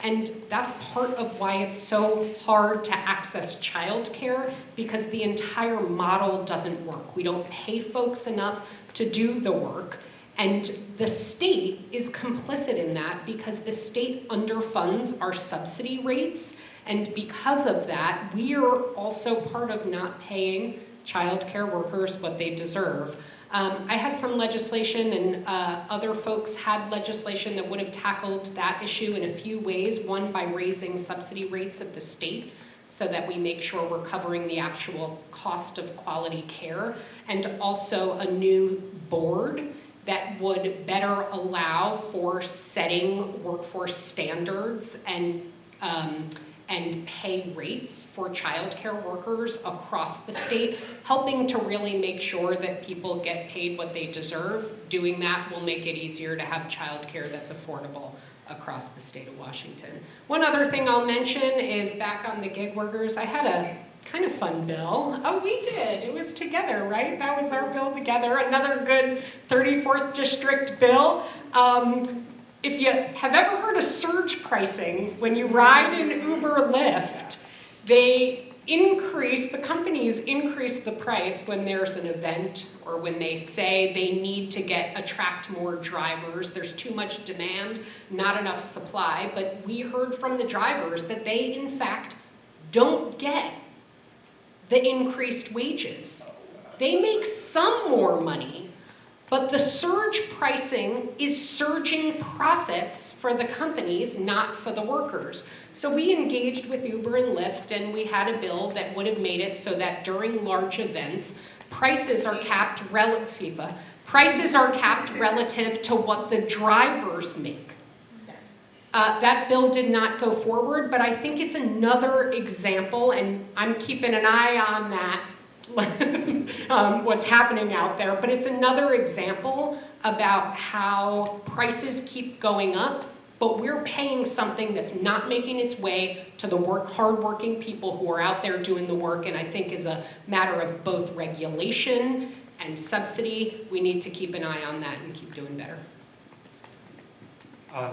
And that's part of why it's so hard to access childcare, because the entire model doesn't work. We don't pay folks enough to do the work. And the state is complicit in that because the state underfunds our subsidy rates. And because of that, we are also part of not paying childcare workers what they deserve. I had some legislation, and other folks had legislation that would have tackled that issue in a few ways. One, by raising subsidy rates of the state so that we make sure we're covering the actual cost of quality care, and also a new board that would better allow for setting workforce standards and pay rates for childcare workers across the state, helping to really make sure that people get paid what they deserve. Doing that will make it easier to have childcare that's affordable across the state of Washington. One other thing I'll mention is back on the gig workers. I had a kind of fun bill. Oh, we did. It was together, right? That was our bill together. Another good 34th District bill. If you have ever heard of surge pricing, when you ride in Uber Lyft, the companies increase the price when there's an event or when they say they need to attract more drivers. There's too much demand, not enough supply. But we heard from the drivers that they, in fact, don't get the increased wages. They make some more money, but the surge pricing is surging profits for the companies, not for the workers. So we engaged with Uber and Lyft, and we had a bill that would have made it so that during large events, prices are capped relative to what the drivers make. That bill did not go forward, but I think it's another example, and I'm keeping an eye on that, what's happening out there, but it's another example about how prices keep going up, but we're paying something that's not making its way to the hardworking people who are out there doing the work, and I think is a matter of both regulation and subsidy. We need to keep an eye on that and keep doing better.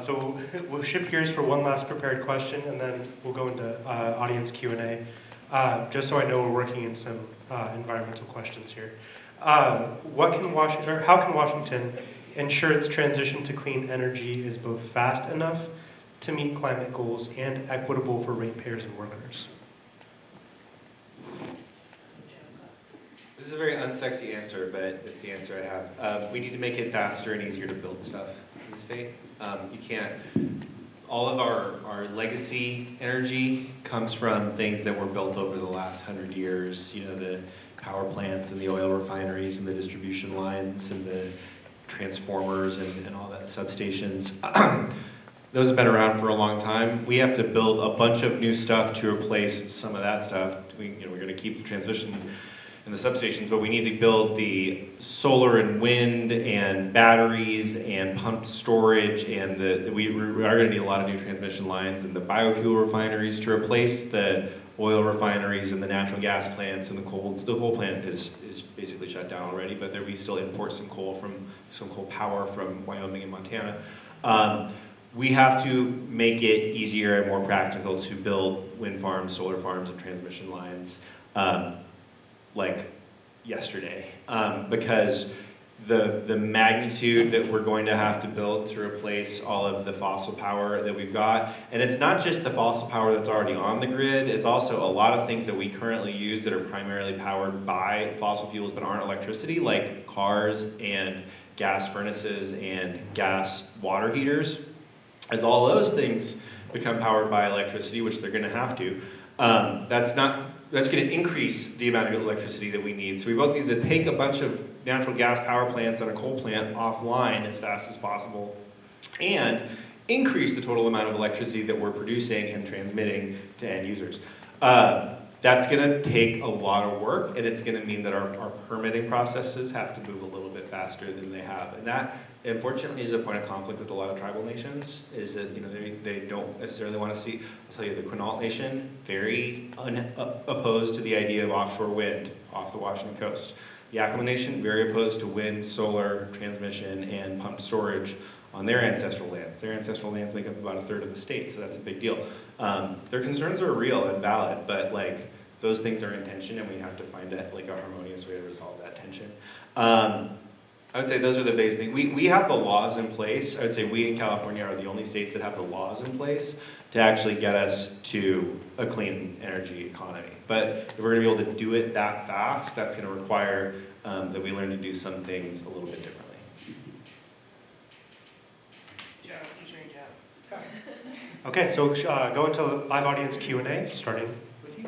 So we'll shift gears for one last prepared question, and then we'll go into audience Q&A. Just so I know we're working in some environmental questions here. How can Washington ensure its transition to clean energy is both fast enough to meet climate goals and equitable for ratepayers and workers? This is a very unsexy answer, but it's the answer I have. We need to make it faster and easier to build stuff in the state. You can't. All of our legacy energy comes from things that were built over the last 100 years. You know, the power plants and the oil refineries and the distribution lines and the transformers and all that substations. Those have been around for a long time. We have to build a bunch of new stuff to replace some of that stuff. We're going to keep the transmission in the substations, but we need to build the solar and wind and batteries and pumped storage, and we are going to need a lot of new transmission lines and the biofuel refineries to replace the oil refineries and the natural gas plants, and the coal plant is basically shut down already, but we still import some coal power from Wyoming and Montana. We have to make it easier and more practical to build wind farms, solar farms, and transmission lines. Like yesterday, because the magnitude that we're going to have to build to replace all of the fossil power that we've got, and it's not just the fossil power that's already on the grid, it's also a lot of things that we currently use that are primarily powered by fossil fuels but aren't electricity, like cars and gas furnaces and gas water heaters. As all those things become powered by electricity, which they're going to have to, that's going to increase the amount of electricity that we need. So we both need to take a bunch of natural gas power plants and a coal plant offline as fast as possible and increase the total amount of electricity that we're producing and transmitting to end users. That's gonna take a lot of work, and it's gonna mean that our permitting processes have to move a little bit faster than they have. And that, unfortunately, is a point of conflict with a lot of tribal nations, is that, you know, they don't necessarily wanna see, I'll tell you, the Quinault Nation, very opposed to the idea of offshore wind off the Washington coast. The Yakama Nation, very opposed to wind, solar, transmission, and pumped storage on their ancestral lands. Their ancestral lands make up about a third of the state, so that's a big deal. Their concerns are real and valid, but like, those things are in tension, and we have to find a harmonious way to resolve that tension. I would say those are the biggest things. We have the laws in place. I would say we in California are the only states that have the laws in place to actually get us to a clean energy economy. But if we're gonna be able to do it that fast, that's gonna require that we learn to do some things a little bit differently. Okay, so go into live audience Q&A, starting with you.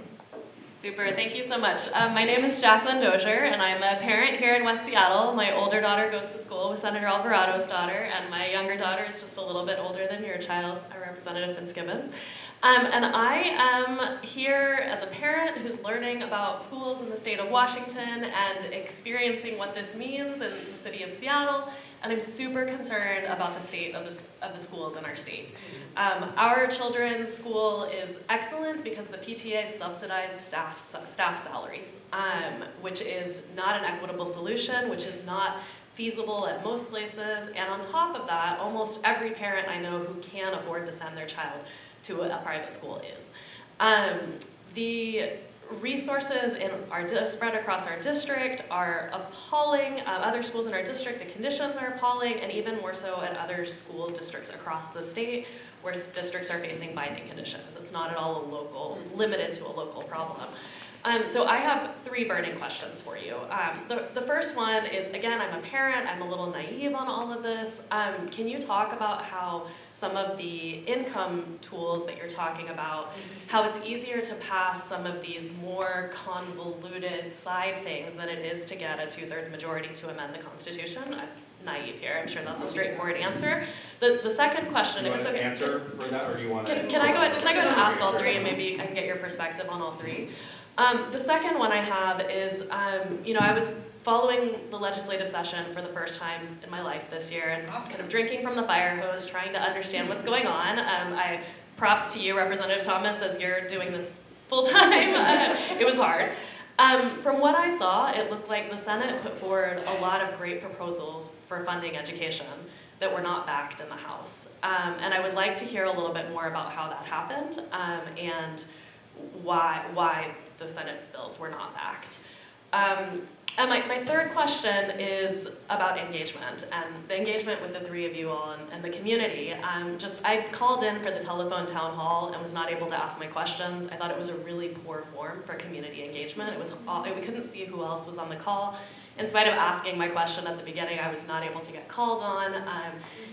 Super, thank you so much. My name is Jacqueline Dozier, and I'm a parent here in West Seattle. My older daughter goes to school with Senator Alvarado's daughter, and my younger daughter is just a little bit older than your child, Representative Fitzgibbon. And I am here as a parent who's learning about schools in the state of Washington and experiencing what this means in the city of Seattle. And I'm super concerned about the state of the schools in our state. Our children's school is excellent because the PTA subsidized staff salaries, which is not an equitable solution, which is not feasible at most places. And on top of that, almost every parent I know who can afford to send their child to a private school is. The resources spread across our district are appalling. Other schools in our district, the conditions are appalling, and even more so at other school districts across the state, where districts are facing binding conditions. It's not at all limited to a local problem. So I have 3 burning questions for you. The first one is, again, I'm a parent, I'm a little naive on all of this. Can you talk about how some of the income tools that you're talking about, how it's easier to pass some of these more convoluted side things than it is to get a 2/3 majority to amend the Constitution? I'm naive here, I'm sure that's a straightforward answer. The second question, if it's okay. Answer for that, or do you want to? Can I go ahead and ask all 3, and maybe I can get your perspective on all 3? The second one I have is, I was following the legislative session for the first time in my life this year, and kind of drinking from the fire hose, trying to understand what's going on. Props to you, Representative Thomas, as you're doing this full time. It was hard. From what I saw, it looked like the Senate put forward a lot of great proposals for funding education that were not backed in the House. And I would like to hear a little bit more about how that happened, and why the Senate bills were not backed. And my third question is about engagement, and the engagement with the 3 of you all and the community. I called in for the telephone town hall and was not able to ask my questions. I thought it was a really poor form for community engagement. We couldn't see who else was on the call. In spite of asking my question at the beginning, I was not able to get called on,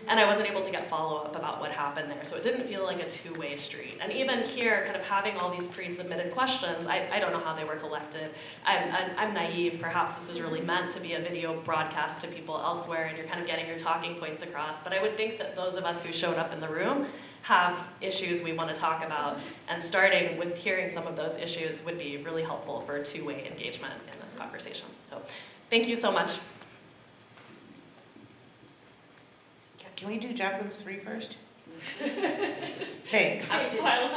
and I wasn't able to get follow-up about what happened there. So it didn't feel like a 2-way street. And even here, kind of having all these pre-submitted questions, I don't know how they were collected. I'm naive. Perhaps this is really meant to be a video broadcast to people elsewhere, and you're kind of getting your talking points across. But I would think that those of us who showed up in the room have issues we want to talk about, and starting with hearing some of those issues would be really helpful for 2-way engagement in this conversation. So thank you so much. Can we do Jacqueline's 3 first? Thanks. I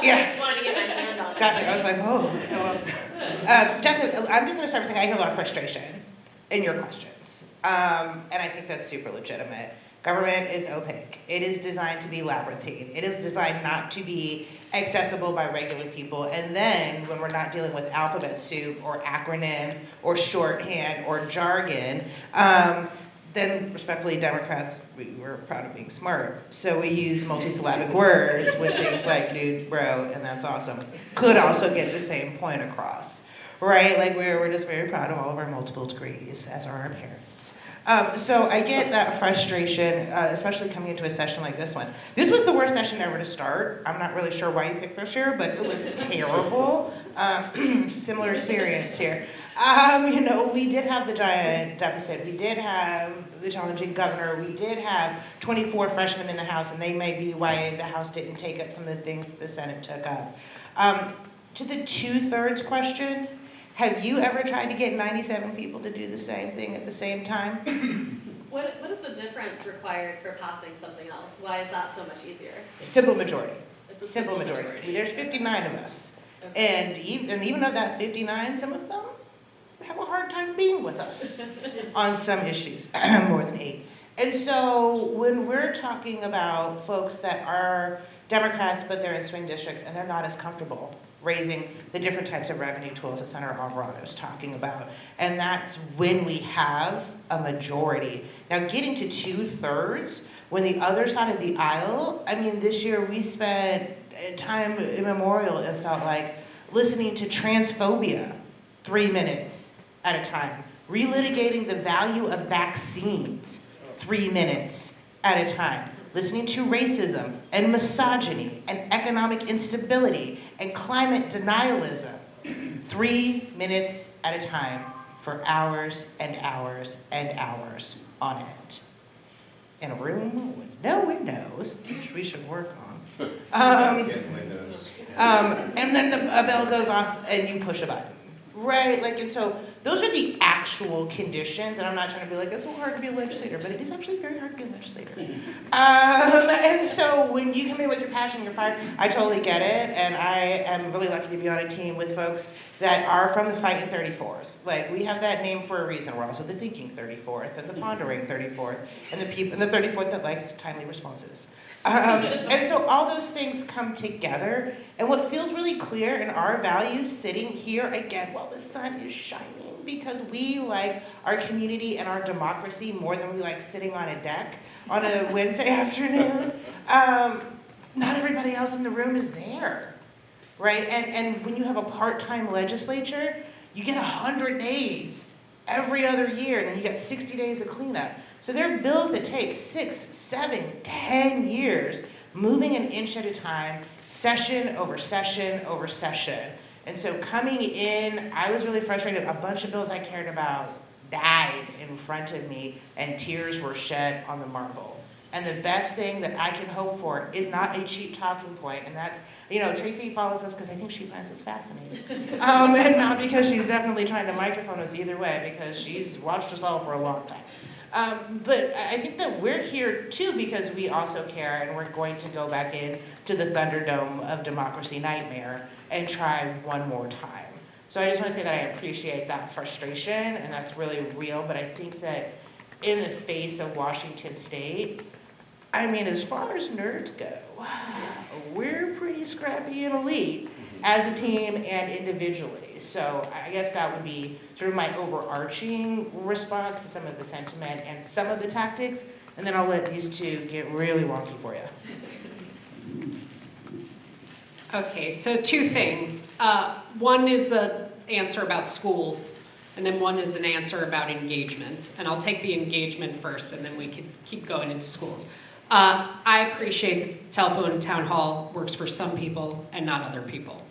Yeah. just wanted to get my hand on it. Gotcha. I was like, Jacqueline, I'm just going to start by saying I hear a lot of frustration in your questions. And I think that's super legitimate. Government is opaque. It is designed to be labyrinthine. It is designed not to be accessible by regular people. And then when we're not dealing with alphabet soup or acronyms or shorthand or jargon, then respectfully, Democrats, we're proud of being smart. So we use multisyllabic words with things like dude, bro, and that's awesome. Could also get the same point across, right? Like we're just very proud of all of our multiple degrees, as are our parents. So I get that frustration, especially coming into a session like this one. This was the worst session ever to start. I'm not really sure why you picked this year, but it was terrible. Similar experience here. We did have the giant deficit. We did have the challenging governor. We did have 24 freshmen in the House, and they may be why the House didn't take up some of the things that the Senate took up. to the 2/3 question, have you ever tried to get 97 people to do the same thing at the same time? What is the difference required for passing something else? Why is that so much easier? Simple majority. It's a Simple majority. There's 59 of us. Okay. And even of that 59, some of them have a hard time being with us on some issues, more than 8. And so when we're talking about folks that are Democrats, but they're in swing districts and they're not as comfortable raising the different types of revenue tools that Senator Alvarado is talking about. And that's when we have a majority. Now getting to 2/3, when the other side of the aisle, I mean, this year we spent time immemorial, it felt like, listening to transphobia 3 minutes at a time, relitigating the value of vaccines 3 minutes at a time, listening to racism and misogyny and economic instability and climate denialism 3 minutes at a time for hours and hours and hours on end. In a room with no windows, which we should work on. And then a bell goes off and you push a button, right? Like, and so those are the actual conditions, and I'm not trying to be like, it's so hard to be a legislator, but it is actually very hard to be a legislator. And so when you come in with your passion, your fire, I totally get it, and I am really lucky to be on a team with folks that are from the fighting 34th. Like, we have that name for a reason. We're also the thinking 34th, and the pondering 34th, and the 34th that likes timely responses. And so all those things come together, and what feels really clear in our values sitting here again while the sun is shining, because we like our community and our democracy more than we like sitting on a deck on a Wednesday afternoon. Not everybody else in the room is there, right? And when you have a part-time legislature, you get 100 days every other year, and then you get 60 days of cleanup. So there are bills that take 6, 7, 10 years, moving an inch at a time, session over session over session. And so coming in, I was really frustrated. A bunch of bills I cared about died in front of me, and tears were shed on the marble. And the best thing that I can hope for is not a cheap talking point, and that's, Tracy follows us because I think she finds us fascinating. And not because she's definitely trying to microphone us either way, because she's watched us all for a long time. But I think that we're here too because we also care, and we're going to go back in to the Thunderdome of democracy nightmare and try one more time. So I just want to say that I appreciate that frustration, and that's really real, but I think that in the face of Washington State, I mean, as far as nerds go, we're pretty scrappy and elite as a team and individually. So I guess that would be sort of my overarching response to some of the sentiment and some of the tactics, and then I'll let these two get really wonky for you. Okay, so 2 things. One is an answer about schools, and then one is an answer about engagement. And I'll take the engagement first, and then we can keep going into schools. I appreciate telephone town hall works for some people and not other people.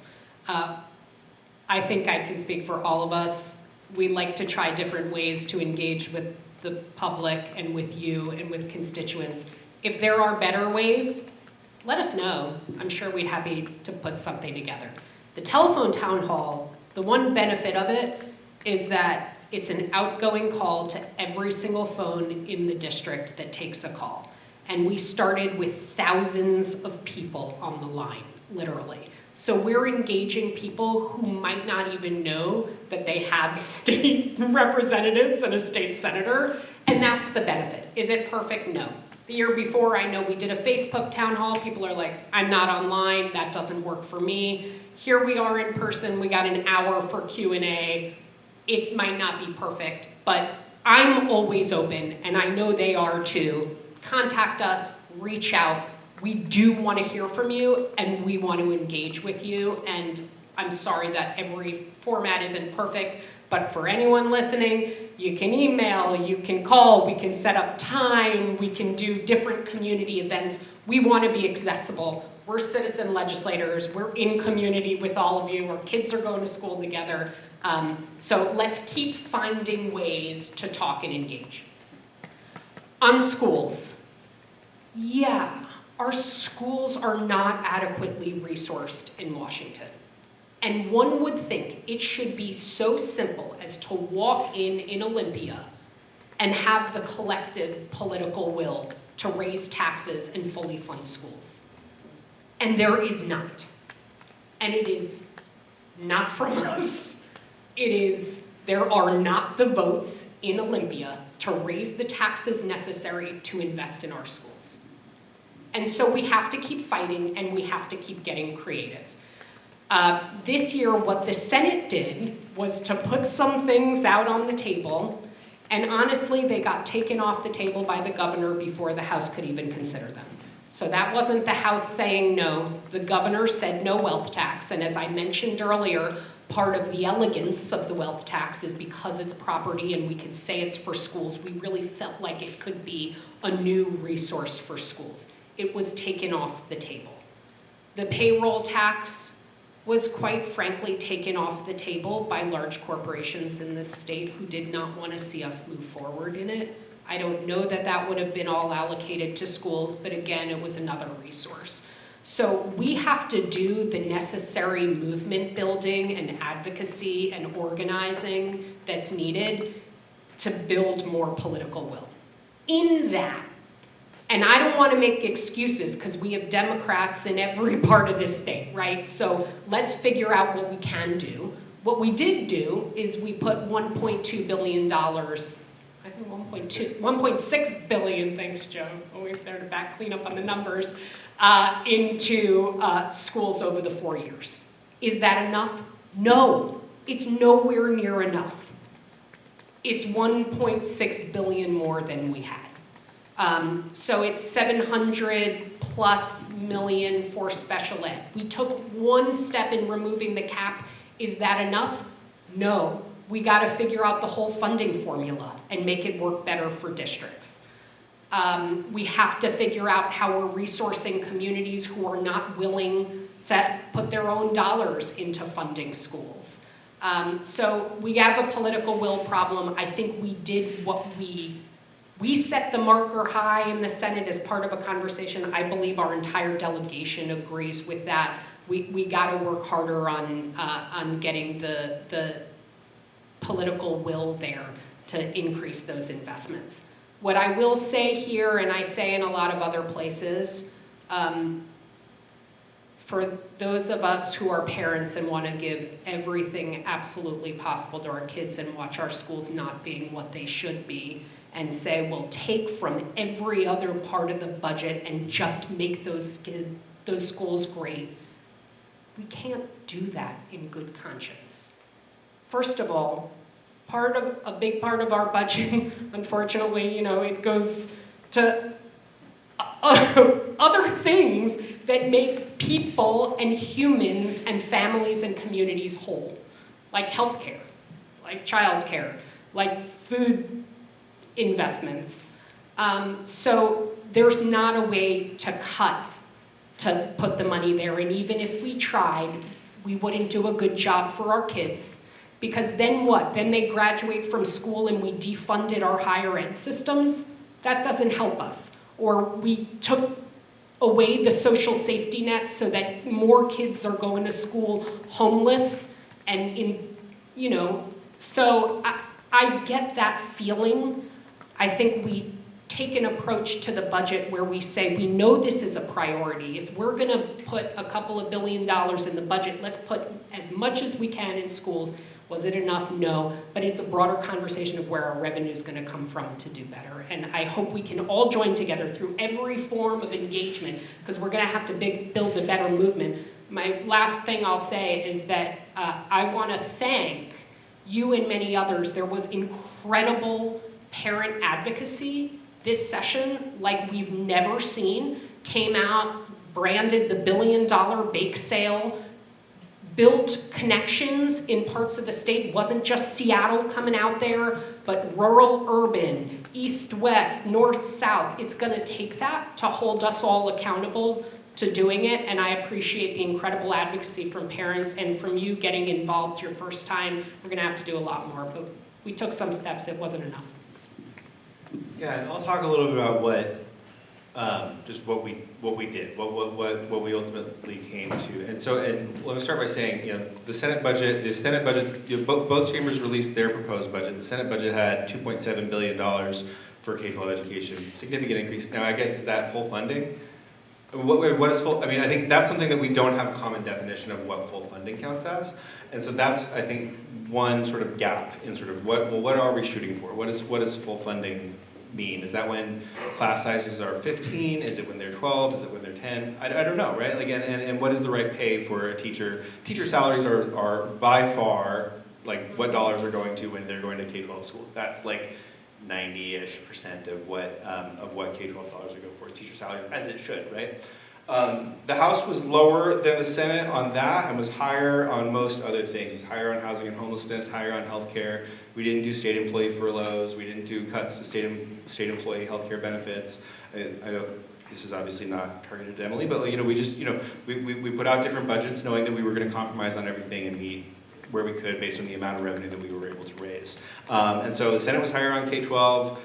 I think I can speak for all of us. We like to try different ways to engage with the public and with you and with constituents. If there are better ways, let us know. I'm sure we'd be happy to put something together. The telephone town hall, the one benefit of it is that it's an outgoing call to every single phone in the district that takes a call. And we started with thousands of people on the line, literally. So we're engaging people who might not even know that they have state representatives and a state senator, and that's the benefit. Is it perfect? No. The year before, I know we did a Facebook town hall. People are like, I'm not online, that doesn't work for me. Here we are in person, we got an hour for Q&A. It might not be perfect, but I'm always open, and I know they are too. Contact us, reach out. We do want to hear from you, and we want to engage with you, and I'm sorry that every format isn't perfect, but for anyone listening, you can email, you can call, we can set up time, we can do different community events. We want to be accessible. We're citizen legislators, we're in community with all of you, our kids are going to school together, so let's keep finding ways to talk and engage. On schools, yeah, our schools are not adequately resourced in Washington. And one would think it should be so simple as to walk in Olympia and have the collective political will to raise taxes and fully fund schools. And there is not. And it is not from us. There are not the votes in Olympia to raise the taxes necessary to invest in our schools. And so we have to keep fighting and we have to keep getting creative. This year, what the Senate did was to put some things out on the table, and honestly, they got taken off the table by the governor before the House could even consider them. So that wasn't the House saying no. The governor said no wealth tax, and as I mentioned earlier, part of the elegance of the wealth tax is because it's property and we can say it's for schools. We really felt like it could be a new resource for schools. It was taken off the table. The payroll tax was quite frankly taken off the table by large corporations in this state who did not want to see us move forward in it. I don't know that that would have been all allocated to schools, but again, it was another resource. So we have to do the necessary movement building and advocacy and organizing that's needed to build more political will. In that, and I don't want to make excuses because we have Democrats in every part of this state, right? So let's figure out what we can do. What we did do is we put $1.2 billion, I think 1.6 billion, thanks Joe, always there to clean up on the numbers, into schools over the 4 years. Is that enough? No, it's nowhere near enough. It's 1.6 billion more than we had. So it's 700 plus million for special ed. We took one step in removing the cap. Is that enough? No. We got to figure out the whole funding formula and make it work better for districts. We have to figure out how we're resourcing communities who are not willing to put their own dollars into funding schools. So we have a political will problem. I think we did what we set the marker high in the Senate as part of a conversation. I believe our entire delegation agrees with that. We got to work harder on getting the political will there to increase those investments. What I will say here, and I say in a lot of other places, for those of us who are parents and want to give everything absolutely possible to our kids and watch our schools not being what they should be, and say we'll take from every other part of the budget and just make those schools great, we can't do that in good conscience. First of all, a big part of our budget, unfortunately, it goes to other things that make people and humans and families and communities whole, like healthcare, like childcare, like food investments. So there's not a way to cut to put the money there. And even if we tried, we wouldn't do a good job for our kids. Because then what? Then they graduate from school and we defunded our higher ed systems? That doesn't help us. Or we took away the social safety net so that more kids are going to school homeless and so I get that feeling. I think we take an approach to the budget where we say, we know this is a priority. If we're gonna put a couple of $1 billion in the budget, let's put as much as we can in schools. Was it enough? No, but it's a broader conversation of where our revenue is gonna come from to do better. And I hope we can all join together through every form of engagement, because we're gonna have to build a better movement. My last thing I'll say is that I wanna thank you and many others. There was incredible parent advocacy this session like we've never seen. Came out, branded the $1 billion bake sale, built connections in parts of the state. Wasn't just Seattle coming out there, but rural, urban, east, west, north, south. It's gonna take that to hold us all accountable to doing it, and I appreciate the incredible advocacy from parents and from you getting involved your first time. We're gonna have to do a lot more, but we took some steps. It wasn't enough. Yeah, and I'll talk a little bit about what just what we did, what we ultimately came to. And let me start by saying, the Senate budget, both chambers released their proposed budget. The Senate budget had $2.7 billion for K-12 education, significant increase. Now, I guess, is that full funding? What is full? I mean, I think that's something that we don't have a common definition of what full funding counts as. And so that's, I think, one sort of gap in sort of what are we shooting for? What does full funding mean? Is that when class sizes are 15? Is it when they're 12? Is it when they're 10? I don't know, right? Like, and what is the right pay for a teacher? Teacher salaries are by far, like, what dollars are going to when they're going to K-12 school. That's like 90-ish% of what K-12 dollars would go for is teacher salaries, as it should, right? The House was lower than the Senate on that and was higher on most other things. It was higher on housing and homelessness, higher on healthcare. We didn't do state employee furloughs. We didn't do cuts to state employee healthcare benefits. I know this is obviously not targeted to Emily, but we put out different budgets knowing that we were going to compromise on everything and meet where we could based on the amount of revenue that we were able to raise. And so the Senate was higher on K-12,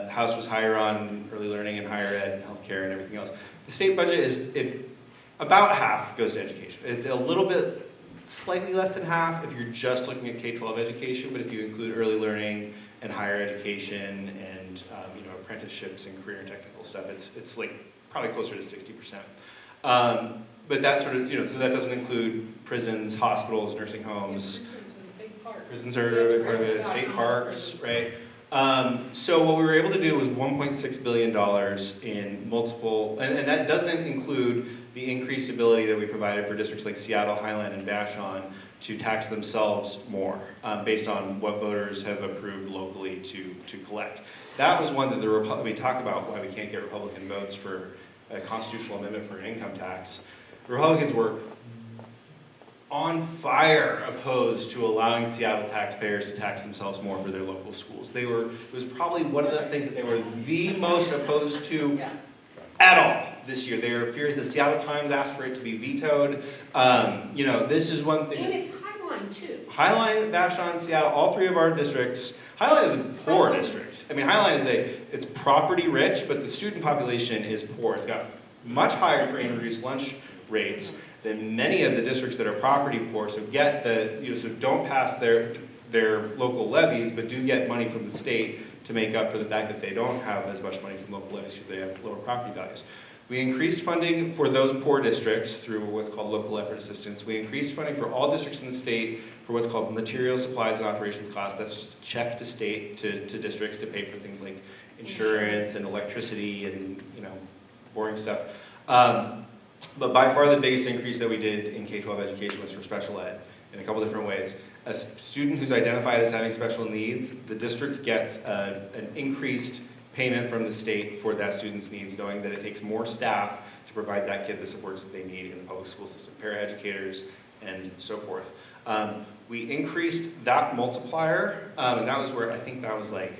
House was higher on early learning and higher ed and healthcare and everything else. The state budget is about half goes to education. It's a little bit, slightly less than half if you're just looking at K-12 education, but if you include early learning and higher education and apprenticeships and career and technical stuff, it's like probably closer to 60%. But that sort of, so that doesn't include prisons, hospitals, nursing homes. Prisons are part of it, state parks, right? So what we were able to do was $1.6 billion in multiple, and that doesn't include the increased ability that we provided for districts like Seattle, Highland, and Vashon to tax themselves more based on what voters have approved locally to collect. That was one that we talk about why we can't get Republican votes for a constitutional amendment for an income tax. The Republicans were on fire opposed to allowing Seattle taxpayers to tax themselves more for their local schools. It was probably one of the things that they were the most opposed to at all this year. Their fears, the Seattle Times asked for it to be vetoed. This is one thing. And it's Highline too. Highline, Vashon, Seattle, all three of our districts. Highline is a poor district. I mean, Highline it's property rich, but the student population is poor. It's got much higher free and reduced lunch rates than many of the districts that are property poor, so don't pass their local levies, but do get money from the state to make up for the fact that they don't have as much money from local levies because they have lower property values. We increased funding for those poor districts through what's called local effort assistance. We increased funding for all districts in the state for what's called materials, supplies, and operations costs. That's just a check to state, to districts to pay for things like insurance and electricity and boring stuff. But by far the biggest increase that we did in K-12 education was for special ed in a couple different ways. A student who's identified as having special needs, the district gets an increased payment from the state for that student's needs, knowing that it takes more staff to provide that kid the supports that they need in the public school system, paraeducators and so forth. We increased that multiplier, and that was where I think that was like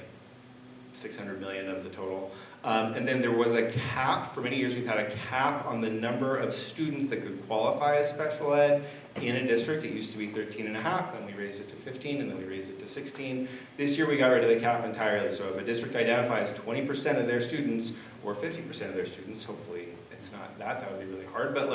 600 million of the total. And then there was a cap. For many years we've had a cap on the number of students that could qualify as special ed in a district. It used to be 13 and a half, then we raised it to 15, and then we raised it to 16. This year we got rid of the cap entirely. So if a district identifies 20% of their students or 50% of their students, hopefully it's not that would be really hard, but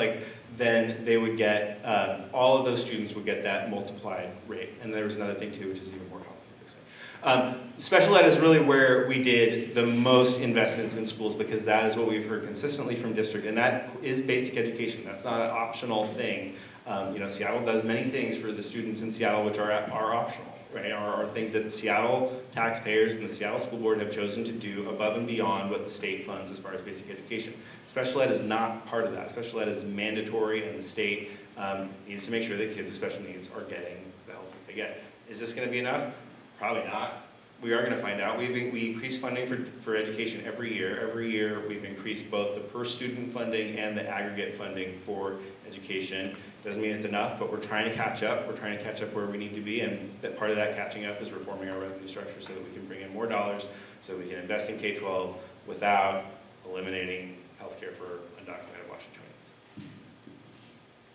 then they would get, all of those students would get that multiplied rate. And there was another thing too, which is even more helpful. Special ed is really where we did the most investments in schools because that is what we've heard consistently from district, and that is basic education. That's not an optional thing. Seattle does many things for the students in Seattle which are optional, right? Are things that the Seattle taxpayers and the Seattle School Board have chosen to do above and beyond what the state funds as far as basic education. Special ed is not part of that. Special ed is mandatory, and the state needs to make sure that kids with special needs are getting the help that they get. Is this going to be enough? Probably not. We are going to find out. We increase funding for education every year. Every year we've increased both the per student funding and the aggregate funding for education. Doesn't mean it's enough, but we're trying to catch up. We're trying to catch up where we need to be, and that part of that catching up is reforming our revenue structure so that we can bring in more dollars, so we can invest in K-12 without eliminating healthcare for undocumented Washingtonians.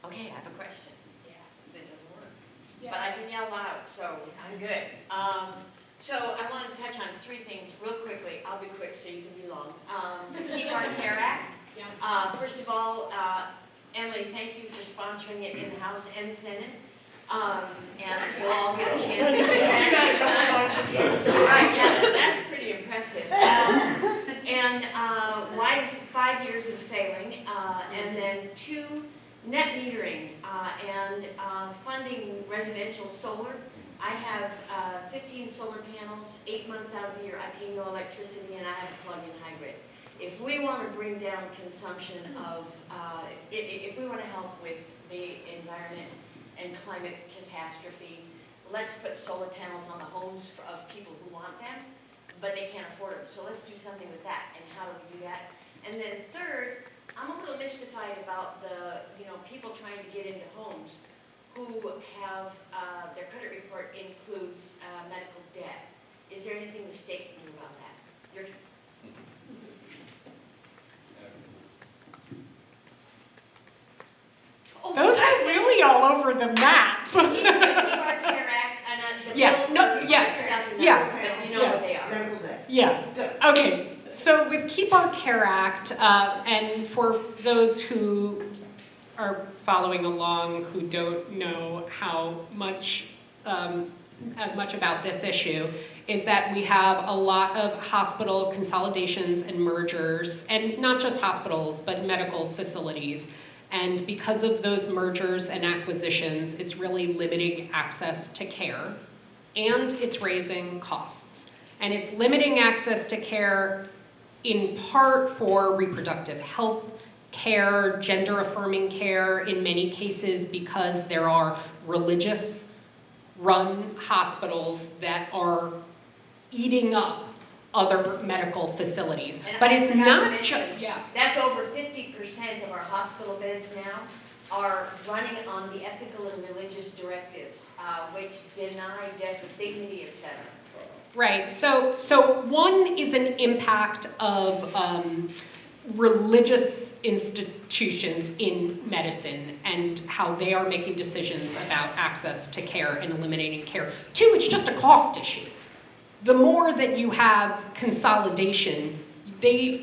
Okay, I have a question. Yeah, this doesn't work. Yeah. But I can yell loud, so I'm good. So I want to touch on three things real quickly. I'll be quick so you can be long. The Keep Our Care Act. First of all, Emily, thank you for sponsoring it in the House and Senate. And you'll all get a chance to Right, yeah, that's pretty impressive. And why is 5 years of failing? And then 2, net metering and funding residential solar. I have 15 solar panels, 8 months out of the year I pay no electricity, and I have a plug-in hybrid. If we want to bring down consumption of, if we want to help with the environment and climate catastrophe, let's put solar panels on the homes of people who want them, but they can't afford them. So let's do something with that. And how do we do that? And then third, I'm a little mystified about the, people trying to get into homes who have, their credit report includes medical debt. Is there anything the state can do about that? Your turn. Oh, Those did I are say- really all over the map. Keep Our Care Act, and the Yes, bills, no, I yeah, forgot the yeah, numbers, but you know yeah. what they are. Medical debt. Yeah, Good. okay. So with Keep Our Care Act, and for those who are following along who don't know how much, as much about this issue, is that we have a lot of hospital consolidations and mergers, and not just hospitals, but medical facilities. And because of those mergers and acquisitions, it's really limiting access to care, and it's raising costs. And it's limiting access to care in part for reproductive health care, gender-affirming care, in many cases because there are religious-run hospitals that are eating up other medical facilities. And But I it's forgot to not mention, just, yeah. That's over 50% of our hospital beds now are running on the ethical and religious directives, which deny death with dignity, etc. Right, so one is an impact of religious institutions in medicine and how they are making decisions about access to care and eliminating care. 2, it's just a cost issue. The more that you have consolidation,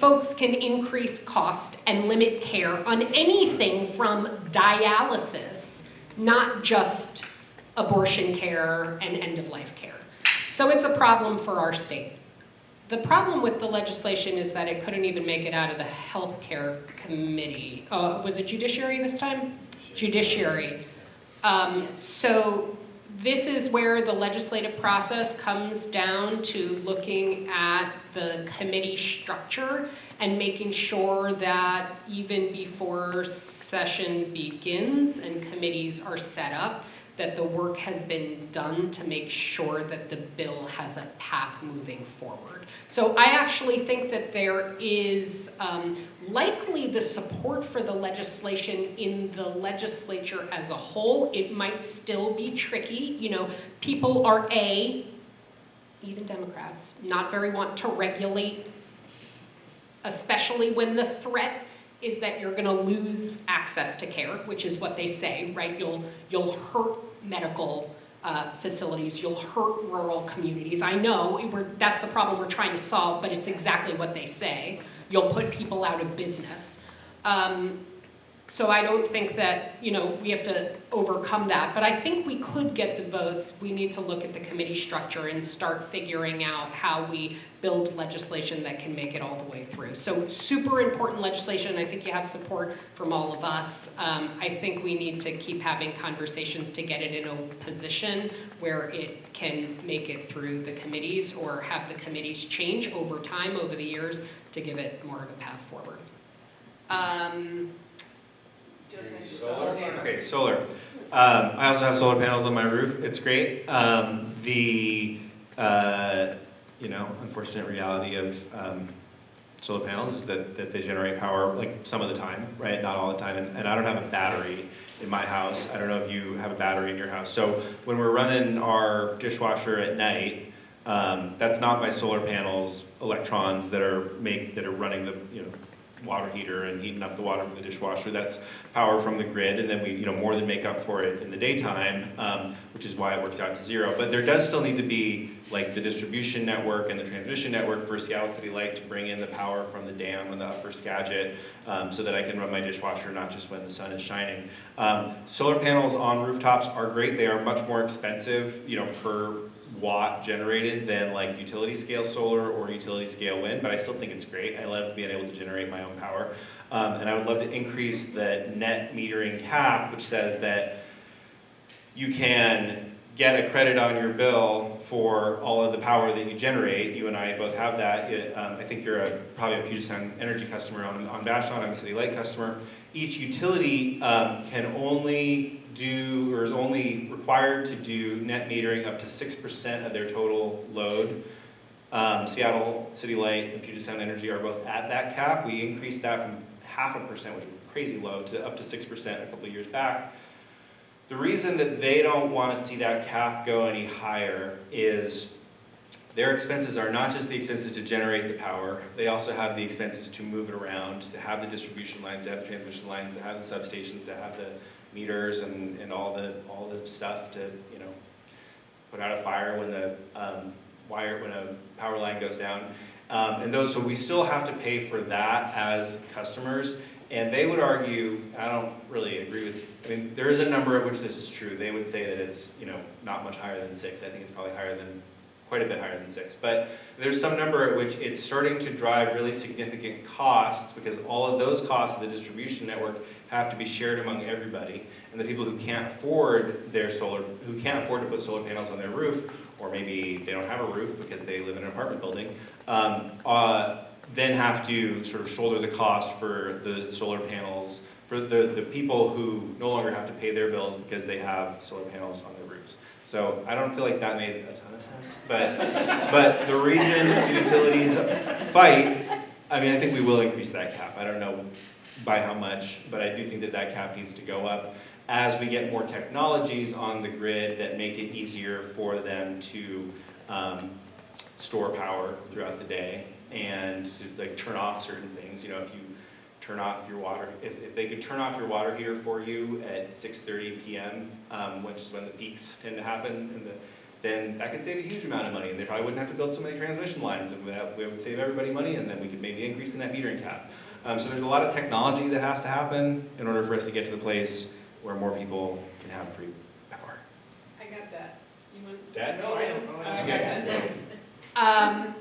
folks can increase cost and limit care on anything from dialysis, not just abortion care and end-of-life care. So it's a problem for our state. The problem with the legislation is that it couldn't even make it out of the healthcare committee. Was it judiciary this time? Judiciary. So this is where the legislative process comes down to looking at the committee structure and making sure that even before session begins and committees are set up, that the work has been done to make sure that the bill has a path moving forward. So I actually think that there is likely the support for the legislation in the legislature as a whole. It might still be tricky. People are even Democrats, not very want to regulate, especially when the threat is that you're gonna lose access to care, which is what they say, right? You'll hurt medical facilities, you'll hurt rural communities. I know that's the problem we're trying to solve, but it's exactly what they say. You'll put people out of business. So I don't think that, we have to overcome that, but I think we could get the votes. We need to look at the committee structure and start figuring out how we build legislation that can make it all the way through. So super important legislation. I think you have support from all of us. I think we need to keep having conversations to get it in a position where it can make it through the committees or have the committees change over time, over the years, to give it more of a path forward. Okay, solar. I also have solar panels on my roof. It's great. Unfortunate reality of solar panels is that they generate power like some of the time, right? Not all the time. And I don't have a battery in my house. I don't know if you have a battery in your house. So when we're running our dishwasher at night, that's not my solar panels electrons that are running the water heater and heating up the water from the dishwasher. That's power from the grid, and then we, more than make up for it in the daytime, which is why it works out to zero. But there does still need to be like the distribution network and the transmission network for Seattle City Light to bring in the power from the dam and the upper Skagit, so that I can run my dishwasher not just when the sun is shining. Solar panels on rooftops are great. They are much more expensive, per watt generated than like utility scale solar or utility scale wind, but I still think it's great. I love being able to generate my own power. And I would love to increase the net metering cap, which says that you can get a credit on your bill for all of the power that you generate. You and I both have that. I think you're probably a Puget Sound Energy customer on Vashon. I'm a City Light customer. Each utility can only do, or is only required to do net metering up to 6% of their total load. Seattle City Light and Puget Sound Energy are both at that cap. We increased that from 0.5%, which was crazy low, to up to 6% a couple of years back. The reason that they don't want to see that cap go any higher is their expenses are not just the expenses to generate the power, they also have the expenses to move it around, to have the distribution lines, to have the transmission lines, to have the substations, to have the meters and all the stuff to, put out a fire when the when a power line goes down. So we still have to pay for that as customers. And they would argue, I don't really agree with, there is a number at which this is true. They would say that it's, not much higher than 6. I think it's probably quite a bit higher than 6. But there's some number at which it's starting to drive really significant costs, because all of those costs of the distribution network have to be shared among everybody. And the people who can't afford who can't afford to put solar panels on their roof, or maybe they don't have a roof because they live in an apartment building, then have to sort of shoulder the cost for the solar panels, for the people who no longer have to pay their bills because they have solar panels on their roofs. So I don't feel like that made a ton of sense, but the reason the utilities fight, I think we will increase that cap. I don't know by how much, but I do think that cap needs to go up as we get more technologies on the grid that make it easier for them to store power throughout the day, and to turn off certain things. If you turn off your water, if they could turn off your water heater for you at 6:30 p.m., which is when the peaks tend to happen, then that could save a huge amount of money, and they probably wouldn't have to build so many transmission lines, and we would save everybody money, and then we could maybe increase the net metering cap. So there's a lot of technology that has to happen in order for us to get to the place where more people can have free power. I got debt. You want Debt? No, I don't. I got debt.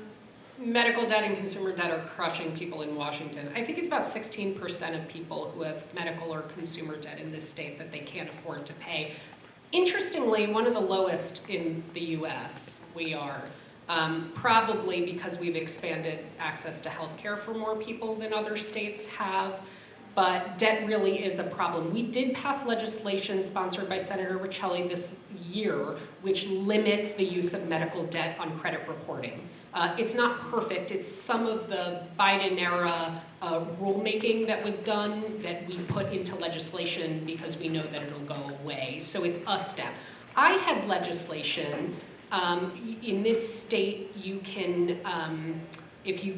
Medical debt and consumer debt are crushing people in Washington. I think it's about 16% of people who have medical or consumer debt in this state that they can't afford to pay. Interestingly, one of the lowest in the US we are, probably because we've expanded access to health care for more people than other states have. But debt really is a problem. We did pass legislation sponsored by Senator Riccelli this year, which limits the use of medical debt on credit reporting. It's not perfect. It's some of the Biden-era rulemaking that was done that we put into legislation because we know that it'll go away. So it's a step. I had legislation in this state. You can, if you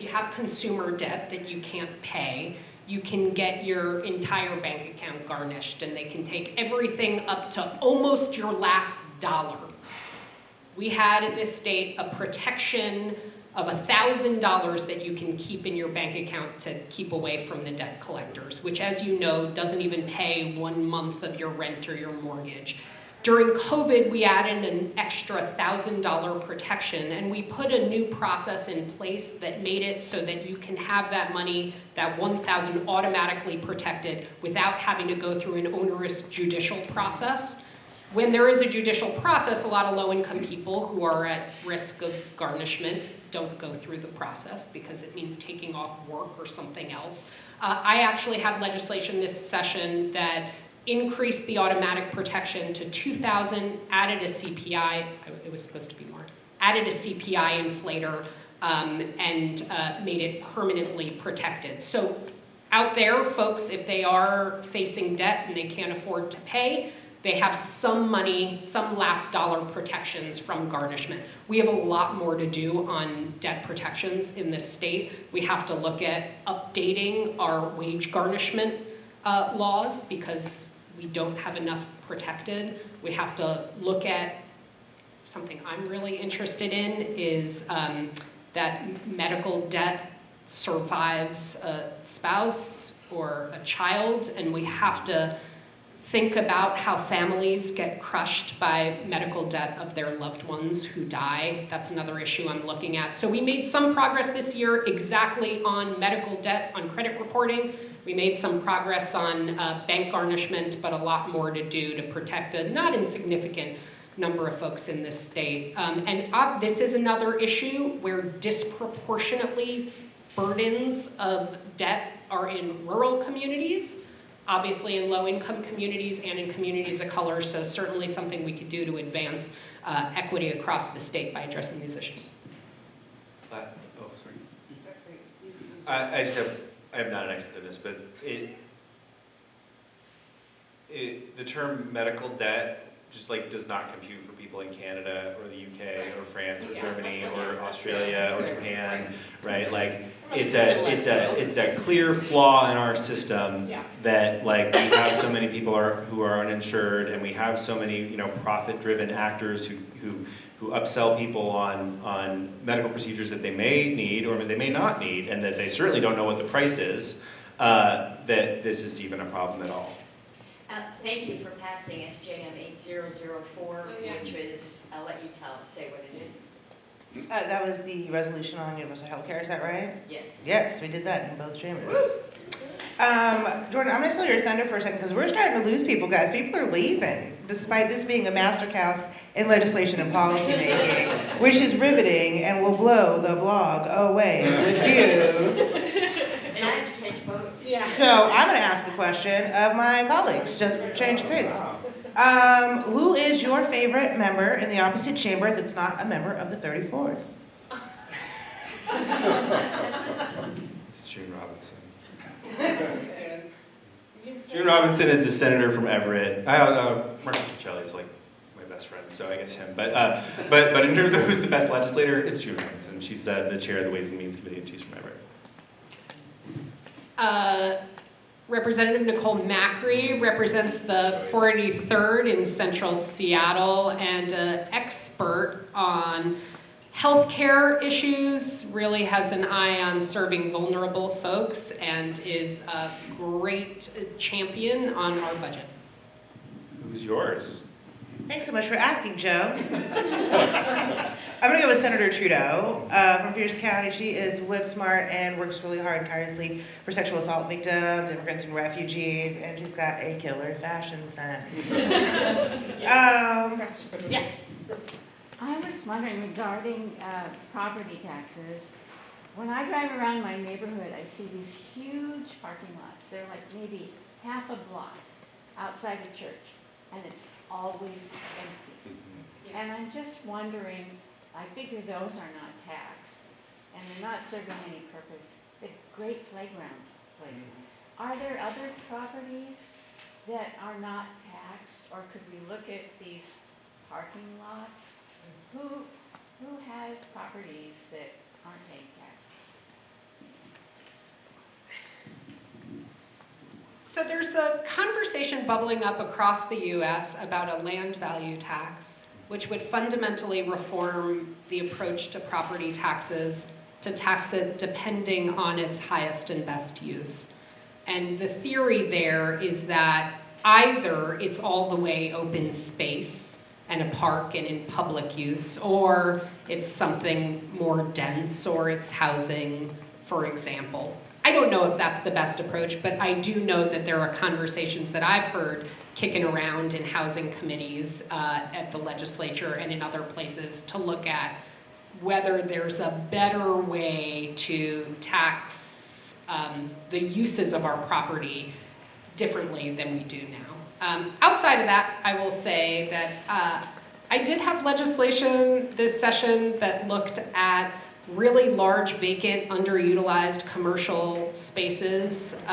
have consumer debt that you can't pay, you can get your entire bank account garnished, and they can take everything up to almost your last dollar. We had in this state a protection of $1,000 that you can keep in your bank account to keep away from the debt collectors, which, as you know, doesn't even pay 1 month of your rent or your mortgage. During COVID, we added an extra $1,000 protection, and we put a new process in place that made it so that you can have that money, that $1,000, automatically protected without having to go through an onerous judicial process. When there is a judicial process, a lot of low-income people who are at risk of garnishment don't go through the process because it means taking off work or something else. I actually had legislation this session that increased the automatic protection to $2,000, added a CPI, it was supposed to be more, added a CPI inflator, and made it permanently protected. So out there, folks, if they are facing debt and they can't afford to pay, They have some money, some last dollar protections from garnishment. We have a lot more to do on debt protections in this state. We have to look at updating our wage garnishment laws because we don't have enough protected. We have to look at something I'm really interested in is that medical debt survives a spouse or a child, and we have to think about how families get crushed by medical debt of their loved ones who die. That's another issue I'm looking at. So we made some progress this year exactly on medical debt, on credit reporting. We made some progress on bank garnishment, but a lot more to do to protect a not insignificant number of folks in this state. This is another issue where disproportionately burdens of debt are in rural communities, obviously in low-income communities and in communities of color, so certainly something we could do to advance equity across the state by addressing these issues. I'm not an expert in this, but the term medical debt just like does not compute for people in Canada or the UK or France or Germany or Australia or Japan, right? Like it's a clear flaw in our system that like we have so many people who are uninsured, and we have so many profit-driven actors who upsell people on medical procedures that they may need or they may not need, and that they certainly don't know what the price is. That this is even a problem at all. Thank you for passing SJM 8004, which was, I'll let you say what it is. That was the resolution on universal health care, is that right? Yes. Yes, we did that in both chambers. Jordan, I'm gonna steal your thunder for a second, because we're starting to lose people, guys. People are leaving, despite this being a masterclass in legislation and policy making, which is riveting and will blow the blog away with views. And I have to catch both. Yeah. So I'm going to ask a question of my colleagues, just for change of pace. Who is your favorite member in the opposite chamber that's not a member of the 34th? It's June Robinson. June Robinson is the senator from Everett. Marcus Michelli is like my best friend, so I guess him. But in terms of who's the best legislator, it's June Robinson. She's the chair of the Ways and Means Committee, and she's from Everett. Representative Nicole Macri represents the 43rd in Central Seattle and an expert on healthcare issues, really has an eye on serving vulnerable folks, and is a great champion on our budget. Who's yours? Thanks so much for asking, Joe. I'm going to go with Senator Trudeau from Pierce County. She is whip smart and works really hard and tirelessly for sexual assault victims, immigrants and refugees, and she's got a killer fashion sense. Yeah. I was wondering regarding property taxes. When I drive around my neighborhood, I see these huge parking lots. They're like maybe half a block outside the church, and it's always empty. And I'm just wondering, I figure those are not taxed, and they're not serving any purpose. The great playground place. Are there other properties that are not taxed, or could we look at these parking lots? Who has properties that aren't paying taxes? So there's a conversation bubbling up across the U.S. about a land value tax, which would fundamentally reform the approach to property taxes to tax it depending on its highest and best use. And the theory there is that either it's all the way open space and a park and in public use, or it's something more dense, or it's housing, for example. I don't know if that's the best approach, but I do know that there are conversations that I've heard kicking around in housing committees at the legislature and in other places to look at whether there's a better way to tax the uses of our property differently than we do now. Outside of that, I will say that I did have legislation this session that looked at really large, vacant, underutilized commercial spaces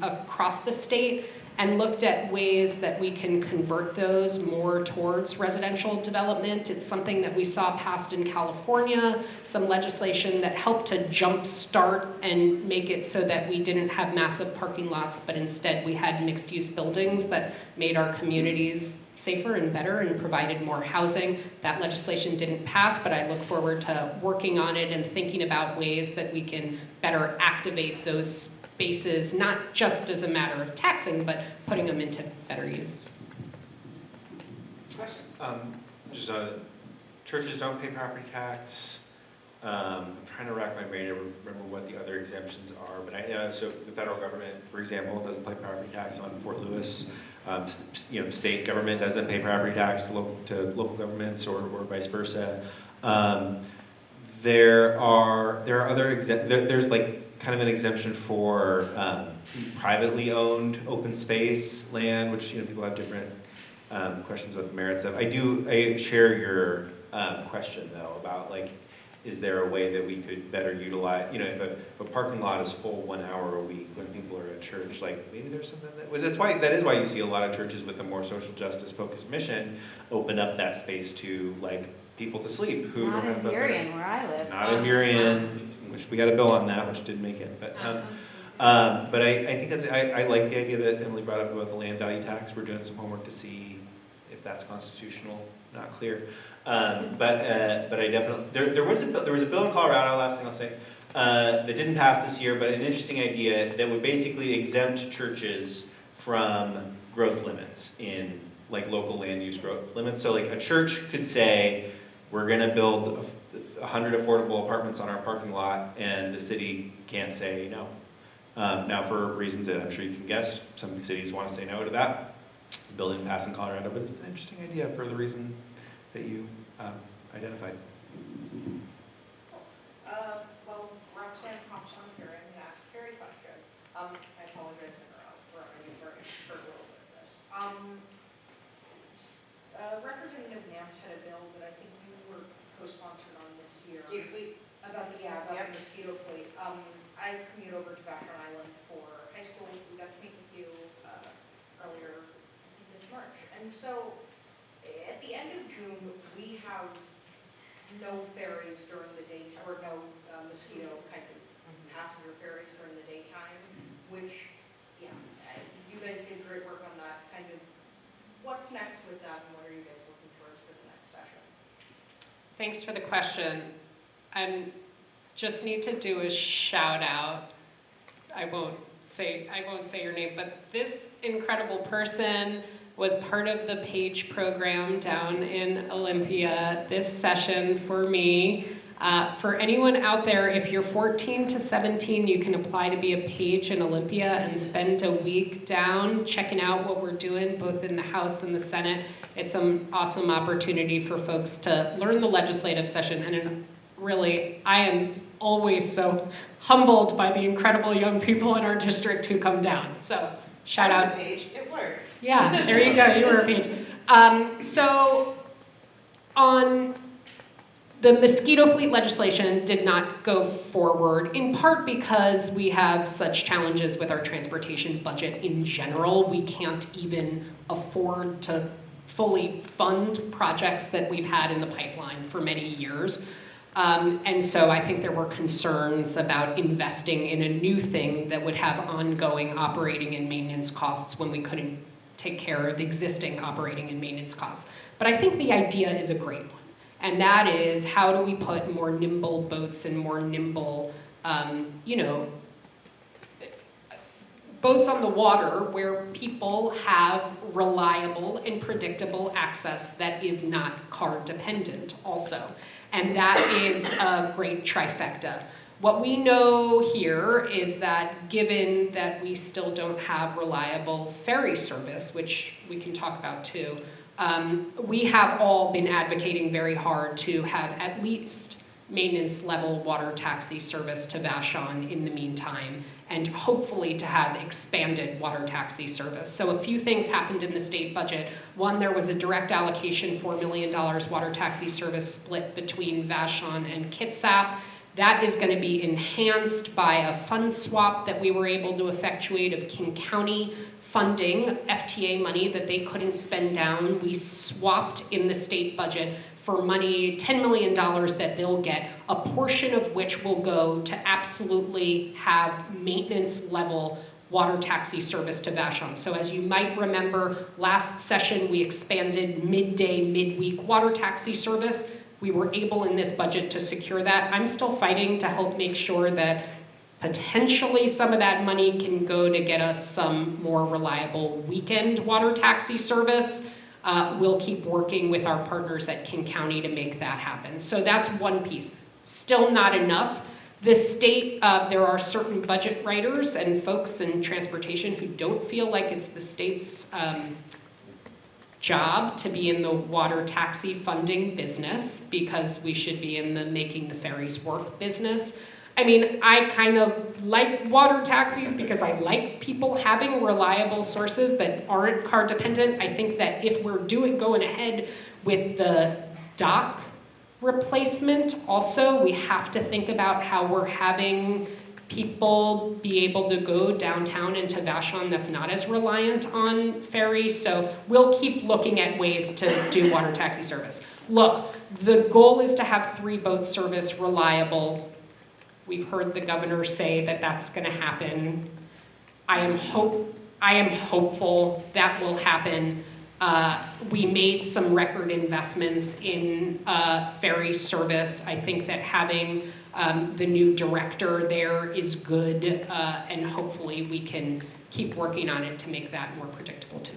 across the state, and looked at ways that we can convert those more towards residential development. It's something that we saw passed in California, some legislation that helped to jumpstart and make it so that we didn't have massive parking lots, but instead we had mixed-use buildings that made our communities safer and better and provided more housing. That legislation didn't pass, but I look forward to working on it and thinking about ways that we can better activate those spaces, not just as a matter of taxing, but putting them into better use. Just churches don't pay property tax. I'm trying to rack my brain to remember what the other exemptions are, but so the federal government, for example, doesn't pay property tax on Fort Lewis. State government doesn't pay property tax to local governments or vice versa. There are other there's like kind of an exemption for privately owned open space land, which people have different questions about the merits of. I share your question though about like, is there a way that we could better utilize, if a parking lot is full 1 hour a week when people are at church, like maybe there's something that is why you see a lot of churches with a more social justice focused mission open up that space to like people to sleep who Not don't in have Burien, where I live. not in Burien, which we got a bill on that, which didn't make it, but I think I like the idea that Emily brought up about the land value tax. We're doing some homework to see if that's constitutional, not clear. But I definitely, there was a bill in Colorado, last thing I'll say, that didn't pass this year, but an interesting idea that would basically exempt churches from growth limits in like local land use growth limits. So like a church could say, we're gonna build 100 affordable apartments on our parking lot, and the city can't say no. Now for reasons that I'm sure you can guess, some cities want to say no to that. The bill didn't pass in Colorado, but it's an interesting idea for the reason that you identified. Well, Roxanne hops on here and asked a very question. I apologize for a little bit of this. Representative Nance had a bill that I think you were co-sponsored on this year. Mosquito fleet. About the mosquito fleet. I commute over to Vashon Island for high school. We got to meet with you earlier this March. And so at the end of June, we have no ferries during the daytime, or no mosquito kind of passenger ferries during the daytime, which, you guys did great work on that. Kind of, what's next with that, and what are you guys looking towards for the next session? Thanks for the question. I just need to do a shout out. I won't say your name, but this incredible person was part of the PAGE program down in Olympia this session for me. For anyone out there, if you're 14 to 17, you can apply to be a PAGE in Olympia and spend a week down checking out what we're doing both in the House and the Senate. It's an awesome opportunity for folks to learn the legislative session, and really, I am always so humbled by the incredible young people in our district who come down. So shout out. Page, it works. Yeah, there you go, you were a page. So on the mosquito fleet legislation did not go forward, in part because we have such challenges with our transportation budget in general. We can't even afford to fully fund projects that we've had in the pipeline for many years. And so I think there were concerns about investing in a new thing that would have ongoing operating and maintenance costs when we couldn't take care of existing operating and maintenance costs. But I think the idea is a great one. And that is, how do we put more nimble boats and more nimble, boats on the water where people have reliable and predictable access that is not car dependent also. And that is a great trifecta. What we know here is that given that we still don't have reliable ferry service, which we can talk about too, we have all been advocating very hard to have at least maintenance level water taxi service to Vashon in the meantime, and hopefully to have expanded water taxi service. So a few things happened in the state budget. One, there was a direct allocation, $4 million water taxi service split between Vashon and Kitsap. That is going to be enhanced by a fund swap that we were able to effectuate of King County funding, FTA money that they couldn't spend down. We swapped in the state budget for money, $10 million that they'll get, a portion of which will go to absolutely have maintenance level water taxi service to Vashon. So as you might remember, last session we expanded midday, midweek water taxi service. We were able in this budget to secure that. I'm still fighting to help make sure that potentially some of that money can go to get us some more reliable weekend water taxi service. We'll keep working with our partners at King County to make that happen. So that's one piece. Still not enough. The state, there are certain budget writers and folks in transportation who don't feel like it's the state's job to be in the water taxi funding business because we should be in the making the ferries work business. I mean, I kind of like water taxis because I like people having reliable sources that aren't car dependent. I think that if we're going ahead with the dock replacement, also, we have to think about how we're having people be able to go downtown into Vashon that's not as reliant on ferries. So we'll keep looking at ways to do water taxi service. Look, the goal is to have 3 boat service reliable. We've heard the governor say that that's going to happen. I am hopeful that will happen. We made some record investments in ferry service. I think that having the new director there is good, and hopefully we can keep working on it to make that more predictable too.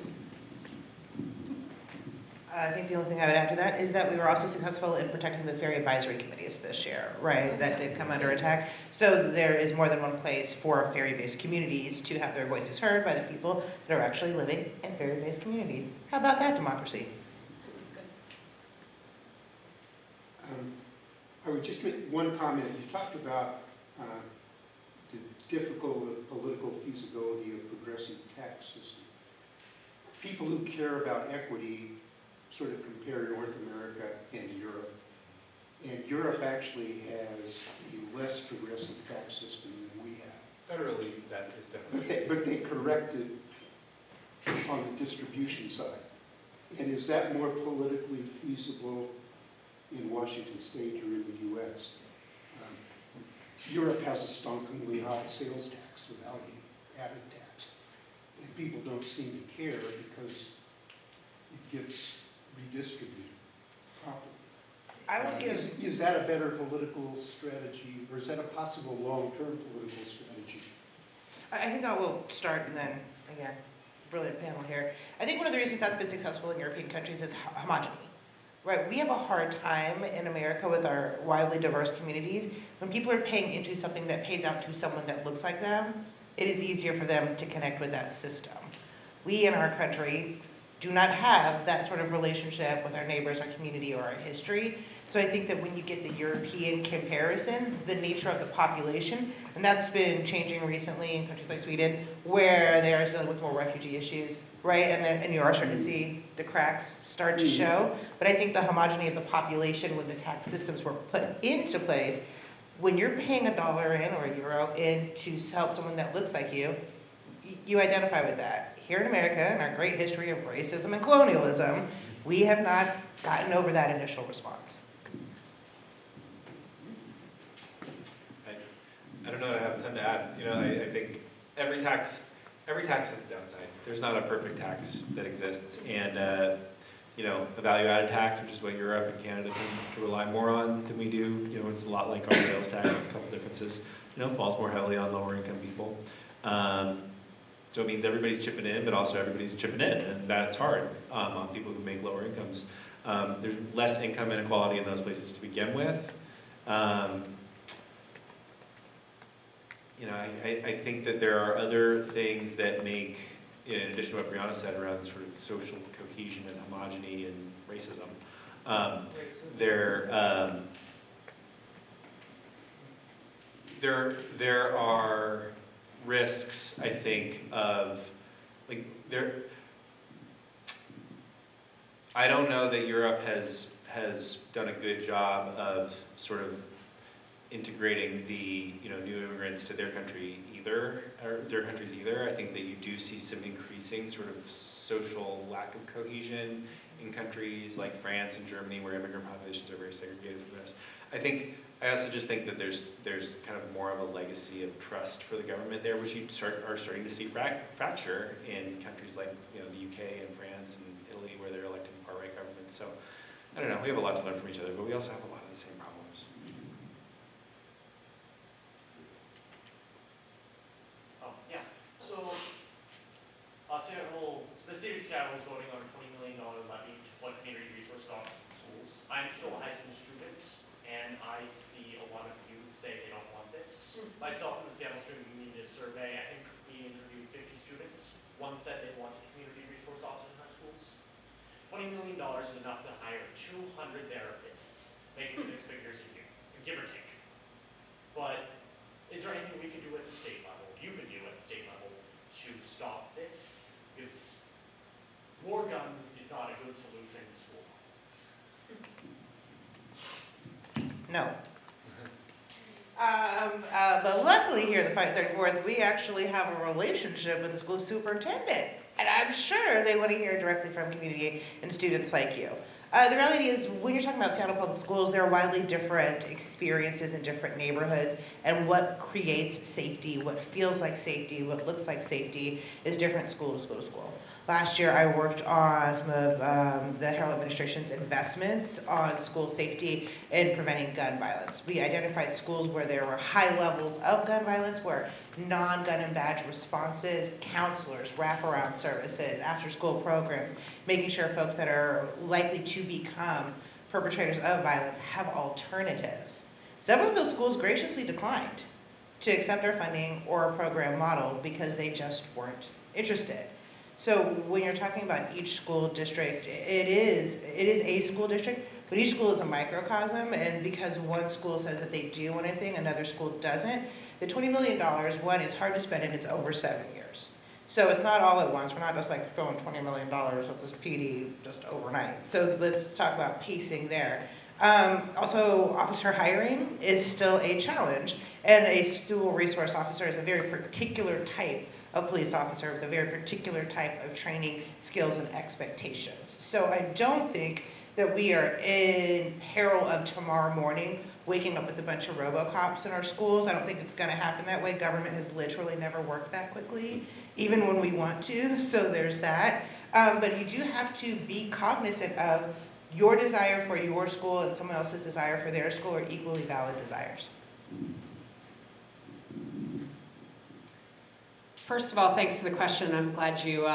I think the only thing I would add to that is that we were also successful in protecting the ferry advisory committees this year, right? That did come under attack. So there is more than one place for ferry-based communities to have their voices heard by the people that are actually living in ferry-based communities. How about that democracy? That's good. I would just make one comment. You talked about the difficult political feasibility of progressive tax system. People who care about equity sort of compare North America and Europe. And Europe actually has a less progressive tax system than we have. Federally, that is definitely. But they corrected on the distribution side. And is that more politically feasible in Washington State or in the U.S.? Europe has a stonkingly high sales tax, a value-added tax. And people don't seem to care because it gets redistributed properly. I would give. Is that a better political strategy, or is that a possible long-term political strategy? I think I will start and then, again, brilliant panel here. I think one of the reasons that's been successful in European countries is homogeny, right? We have a hard time in America with our wildly diverse communities. When people are paying into something that pays out to someone that looks like them, it is easier for them to connect with that system. We in our country do not have that sort of relationship with our neighbors, our community, or our history. So I think that when you get the European comparison, the nature of the population, and that's been changing recently in countries like Sweden, where they are dealing with more refugee issues, right? And you are starting to see the cracks start to show. But I think the homogeny of the population when the tax systems were put into place, when you're paying $1 in or €1 in to help someone that looks like you, you identify with that. Here in America, in our great history of racism and colonialism, we have not gotten over that initial response. I don't know that I have a ton to add. You know, I think every tax has a downside. There's not a perfect tax that exists. And, you know, a value-added tax, which is what Europe and Canada tend to rely more on than we do, you know, it's a lot like our sales tax, a couple differences, you know, falls more heavily on lower income people. So it means everybody's chipping in, but also everybody's chipping in, and that's hard on people who make lower incomes. There's less income inequality in those places to begin with. You know, I think that there are other things that make, in addition to what Brianna said around sort of social cohesion and homogeny and racism, there are risks, I think, of, like, I don't know that Europe has done a good job of sort of integrating the new immigrants to their country either, or their countries either. I think that you do see some increasing sort of social lack of cohesion in countries like France and Germany, where immigrant populations are very segregated from this. I also just think that there's kind of more of a legacy of trust for the government there, which you are starting to see fracture in countries like the UK and France and Italy, where they're electing far-right governments. So I don't know, we have a lot to learn from each other, but we also have a lot of the same problems. Yeah, so Seattle, the city of Seattle is voting on a $20 million levy to fund community resource dollars in schools. I'm still a high school student, and I see a lot of youth say they don't want this. Myself and the Seattle Student Union did a survey. I think we interviewed 50 students. One said they wanted community resource officers in our schools. $20 million is enough to hire 200 therapists, making 6 figures a year, give or take. But is there anything we can do at the state level, you can do at the state level, to stop this? Because more guns is not a good solution to school violence. No. But luckily here at the 534th, we actually have a relationship with the school superintendent. And I'm sure they want to hear directly from community and students like you. The reality is, when you're talking about Seattle Public Schools, there are widely different experiences in different neighborhoods, and what creates safety, what feels like safety, what looks like safety is different school to school to school. Last year, I worked on some of the Harrell administration's investments on school safety and preventing gun violence. We identified schools where there were high levels of gun violence, where non-gun and badge responses, counselors, wraparound services, after-school programs, making sure folks that are likely to become perpetrators of violence have alternatives. Several of those schools graciously declined to accept our funding or our program model because they just weren't interested. So when you're talking about each school district, it is a school district, but each school is a microcosm, and because one school says that they do one thing, another school doesn't, the $20 million, one, is hard to spend, and it's over 7 years. So it's not all at once. We're not just like throwing $20 million with this PD just overnight. So let's talk about pacing there. Also, officer hiring is still a challenge, and a school resource officer is a very particular type of police officer with a very particular type of training, skills, and expectations. So I don't think that we are in peril of tomorrow morning waking up with a bunch of RoboCops in our schools. I don't think it's going to happen that way. Government has literally never worked that quickly, even when we want to, so there's that. But you do have to be cognizant of your desire for your school and someone else's desire for their school are equally valid desires. First of all, thanks for the question. I'm glad you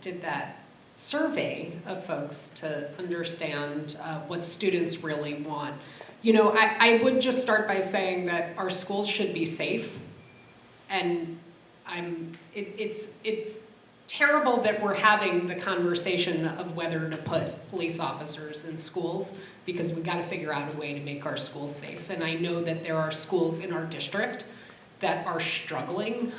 did that survey of folks to understand what students really want. I would just start by saying that our schools should be safe, and it's terrible that we're having the conversation of whether to put police officers in schools, because we got to figure out a way to make our schools safe. And I know that there are schools in our district that are struggling.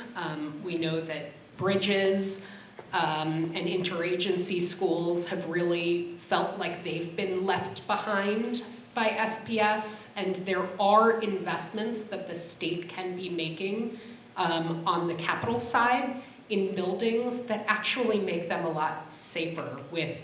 We know that Bridges and interagency schools have really felt like they've been left behind by SPS, and there are investments that the state can be making on the capital side in buildings that actually make them a lot safer, with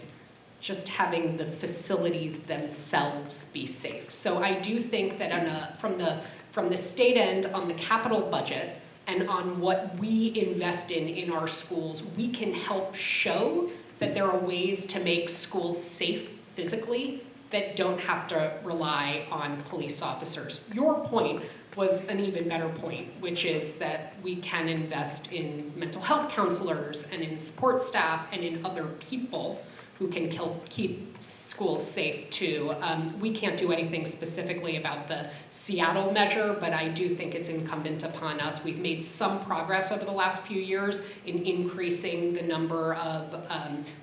just having the facilities themselves be safe. So I do think that from the state end, on the capital budget, and on what we invest in our schools, we can help show that there are ways to make schools safe physically that don't have to rely on police officers. Your point was an even better point, which is that we can invest in mental health counselors and in support staff and in other people who can keep schools safe too. We can't do anything specifically about the Seattle measure, but I do think it's incumbent upon us. We've made some progress over the last few years in increasing the number of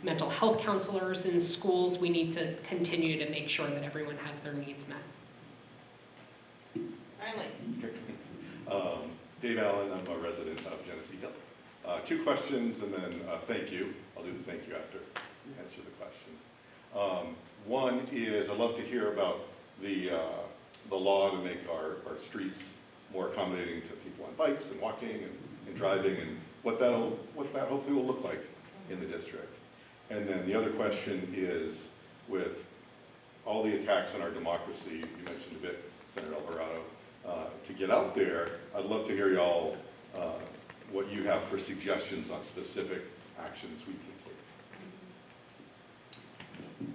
mental health counselors in schools. We need to continue to make sure that everyone has their needs met. Finally. Dave Allen, I'm a resident of Genesee Hill. 2 questions and then thank you. I'll do the thank you after you answer the question. One is, I'd love to hear about the the law to make our streets more accommodating to people on bikes and walking and driving, and what that hopefully will look like in the district. And then the other question is, with all the attacks on our democracy, you mentioned a bit, Senator Alvarado, to get out there, I'd love to hear y'all, what you have for suggestions on specific actions we can take.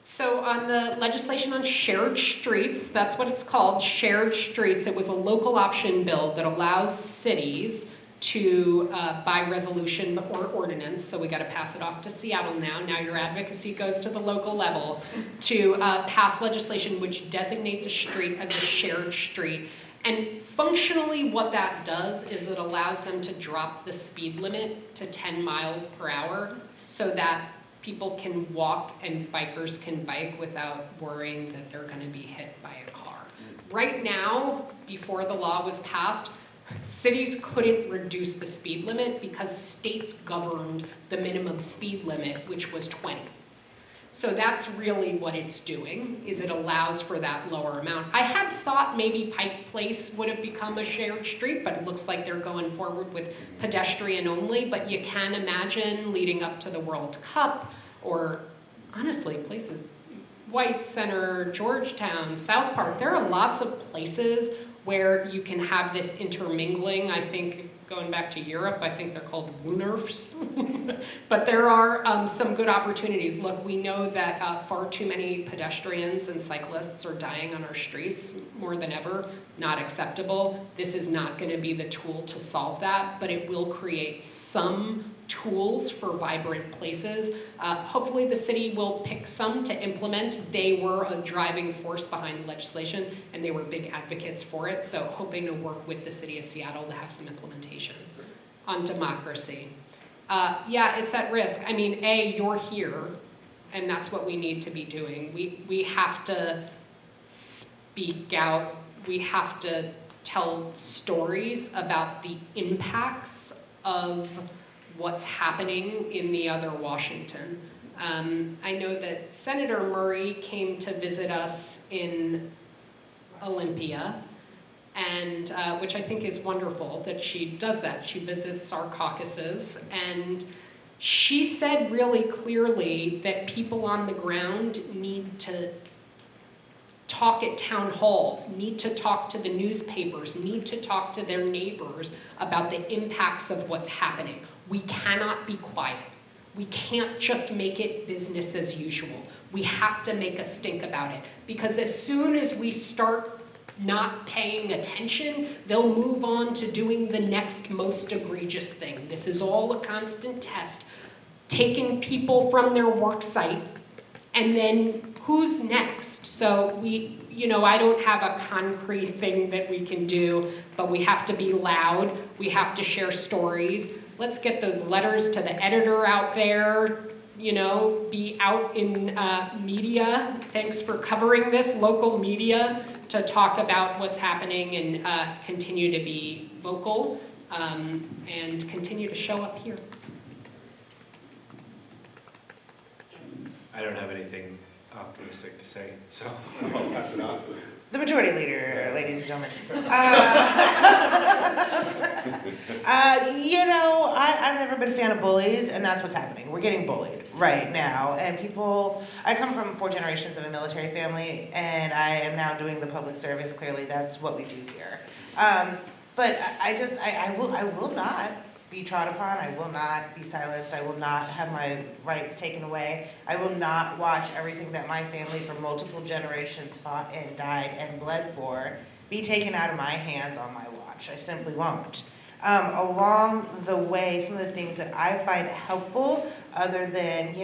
So on the legislation on shared streets, that's what it's called, shared streets. It was a local option bill that allows cities to, by resolution or ordinance, so we got to pass it off to Seattle now. Now your advocacy goes to the local level to pass legislation which designates a street as a shared street. And functionally what that does is it allows them to drop the speed limit to 10 miles per hour so that people can walk and bikers can bike without worrying that they're going to be hit by a car. Right now, before the law was passed, cities couldn't reduce the speed limit because states governed the minimum speed limit, which was 20. So that's really what it's doing, is it allows for that lower amount. I had thought maybe Pike Place would have become a shared street, but it looks like they're going forward with pedestrian only. But you can imagine leading up to the World Cup, or honestly, places, White Center, Georgetown, South Park, there are lots of places where you can have this intermingling. I think, going back to Europe, I think they're called Woonerfs. But there are some good opportunities. Look, we know that far too many pedestrians and cyclists are dying on our streets more than ever. Not acceptable. This is not going to be the tool to solve that, but it will create some tools for vibrant places. Hopefully the city will pick some to implement. They were a driving force behind the legislation, and they were big advocates for it, so hoping to work with the city of Seattle to have some implementation on democracy. Yeah, it's at risk. I mean, you're here, and that's what we need to be doing. We have to speak out. We have to tell stories about the impacts of what's happening in the other Washington. I know that Senator Murray came to visit us in Olympia, and which I think is wonderful that she does that. She visits our caucuses, and she said really clearly that people on the ground need to talk at town halls, need to talk to the newspapers, need to talk to their neighbors about the impacts of what's happening. We cannot be quiet. We can't just make it business as usual. We have to make a stink about it, because as soon as we start not paying attention, they'll move on to doing the next most egregious thing. This is all a constant test. Taking people from their work site, and then who's next? So I don't have a concrete thing that we can do, but we have to be loud. We have to share stories. Let's get those letters to the editor out there, be out in media. Thanks for covering this, local media, to talk about what's happening and continue to be vocal and continue to show up here. I don't have anything optimistic to say, so I'll pass it on. The majority leader, ladies and gentlemen. I've never been a fan of bullies, and that's what's happening. We're getting bullied right now, and I come from 4 generations of a military family, and I am now doing the public service. Clearly, that's what we do here. But I will not be trod upon. I will not be silenced. I will not have my rights taken away. I will not watch everything that my family for multiple generations fought and died and bled for be taken out of my hands on my watch. I simply won't. Along the way, some of the things that I find helpful, other than,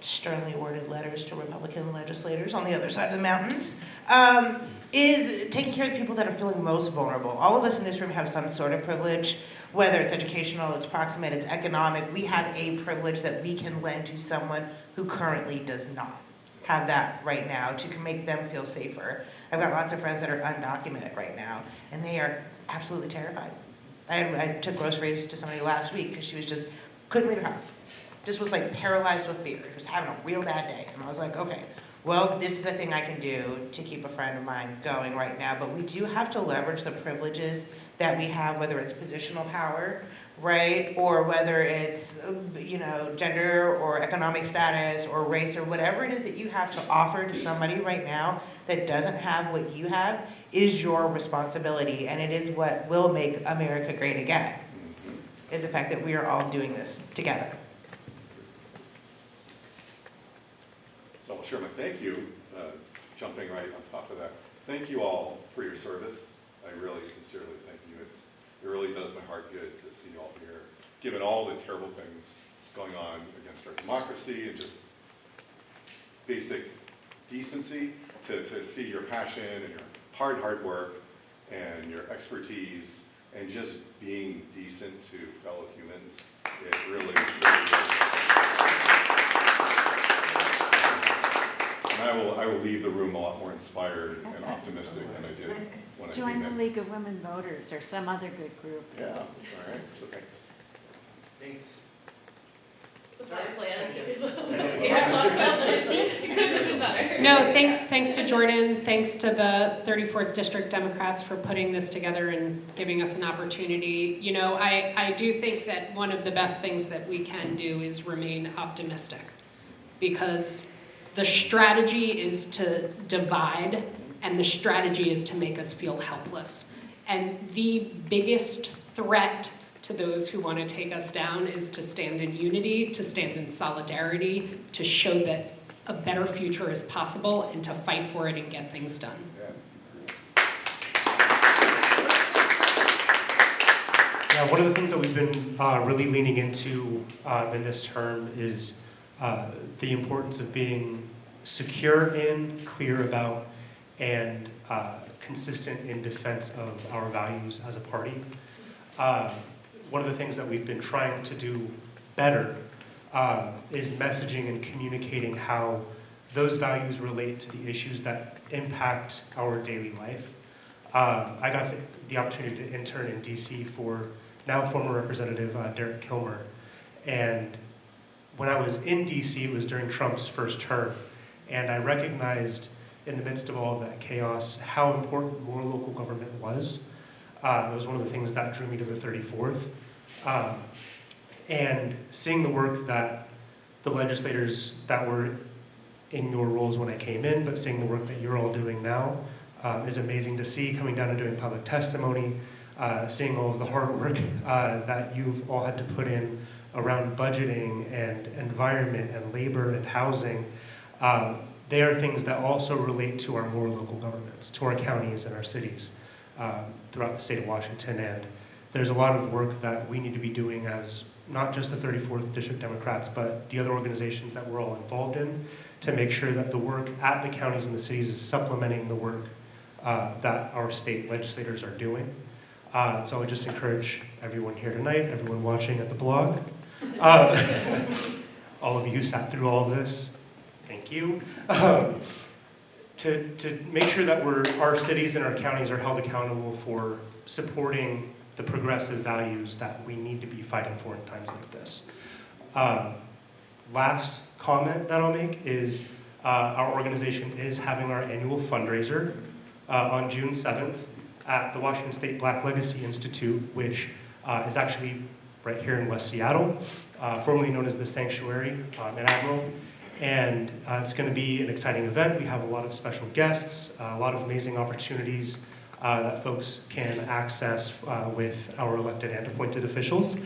sternly worded letters to Republican legislators on the other side of the mountains, is taking care of the people that are feeling most vulnerable. All of us in this room have some sort of privilege. Whether it's educational, it's proximate, it's economic, we have a privilege that we can lend to someone who currently does not have that right now to make them feel safer. I've got lots of friends that are undocumented right now, and they are absolutely terrified. I took groceries to somebody last week because she was couldn't leave her house. Just was paralyzed with fear. Just having a real bad day. And I was like, okay, well, this is a thing I can do to keep a friend of mine going right now, but we do have to leverage the privileges that we have, whether it's positional power, right? Or whether it's, gender or economic status or race or whatever it is that you have to offer to somebody right now that doesn't have what you have is your responsibility. And it is what will make America great again, is the fact that we are all doing this together. So I'll share my thank you, jumping right on top of that. Thank you all for your service. I really sincerely thank you. It really does my heart good to see you all here, given all the terrible things going on against our democracy and just basic decency, to see your passion and your hard work and your expertise and just being decent to fellow humans. It really And I will leave the room a lot more inspired and optimistic than I did when I Join came the in. League of Women Voters or some other good group. Yeah, all right, so thanks. Thanks. Was my plan? Yeah. Couldn't have been better. No, thanks to Jordan, thanks to the 34th District Democrats for putting this together and giving us an opportunity. I do think that one of the best things that we can do is remain optimistic, because the strategy is to divide and the strategy is to make us feel helpless. And the biggest threat to those who want to take us down is to stand in unity, to stand in solidarity, to show that a better future is possible and to fight for it and get things done. Yeah, one of the things that we've been really leaning into in this term is the importance of being secure in, clear about, and consistent in defense of our values as a party. One of the things that we've been trying to do better is messaging and communicating how those values relate to the issues that impact our daily life. I got the opportunity to intern in DC for now former Representative Derek Kilmer. And when I was in DC, it was during Trump's first term. And I recognized in the midst of all of that chaos how important more local government was. It was one of the things that drew me to the 34th. And seeing the work that the legislators that were in your roles when I came in, but seeing the work that you're all doing now is amazing to see, coming down and doing public testimony, seeing all of the hard work that you've all had to put in around budgeting and environment and labor and housing. They are things that also relate to our more local governments, to our counties and our cities throughout the state of Washington. And there's a lot of work that we need to be doing as not just the 34th District Democrats, but the other organizations that we're all involved in, to make sure that the work at the counties and the cities is supplementing the work that our state legislators are doing. So I would just encourage everyone here tonight, everyone watching at the blog, all of you who sat through all of this, thank you, to make sure that our cities and our counties are held accountable for supporting the progressive values that we need to be fighting for in times like this. Last comment that I'll make is our organization is having our annual fundraiser on June 7th at the Washington State Black Legacy Institute, which is actually right here in West Seattle, formerly known as the Sanctuary in Admiral. And it's going to be an exciting event. We have a lot of special guests, a lot of amazing opportunities that folks can access with our elected and appointed officials.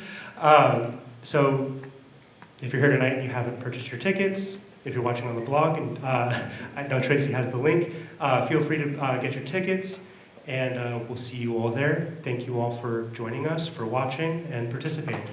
So if you're here tonight and you haven't purchased your tickets, if you're watching on the blog, and I know Tracy has the link, feel free to get your tickets, and we'll see you all there. Thank you all for joining us, for watching, and participating.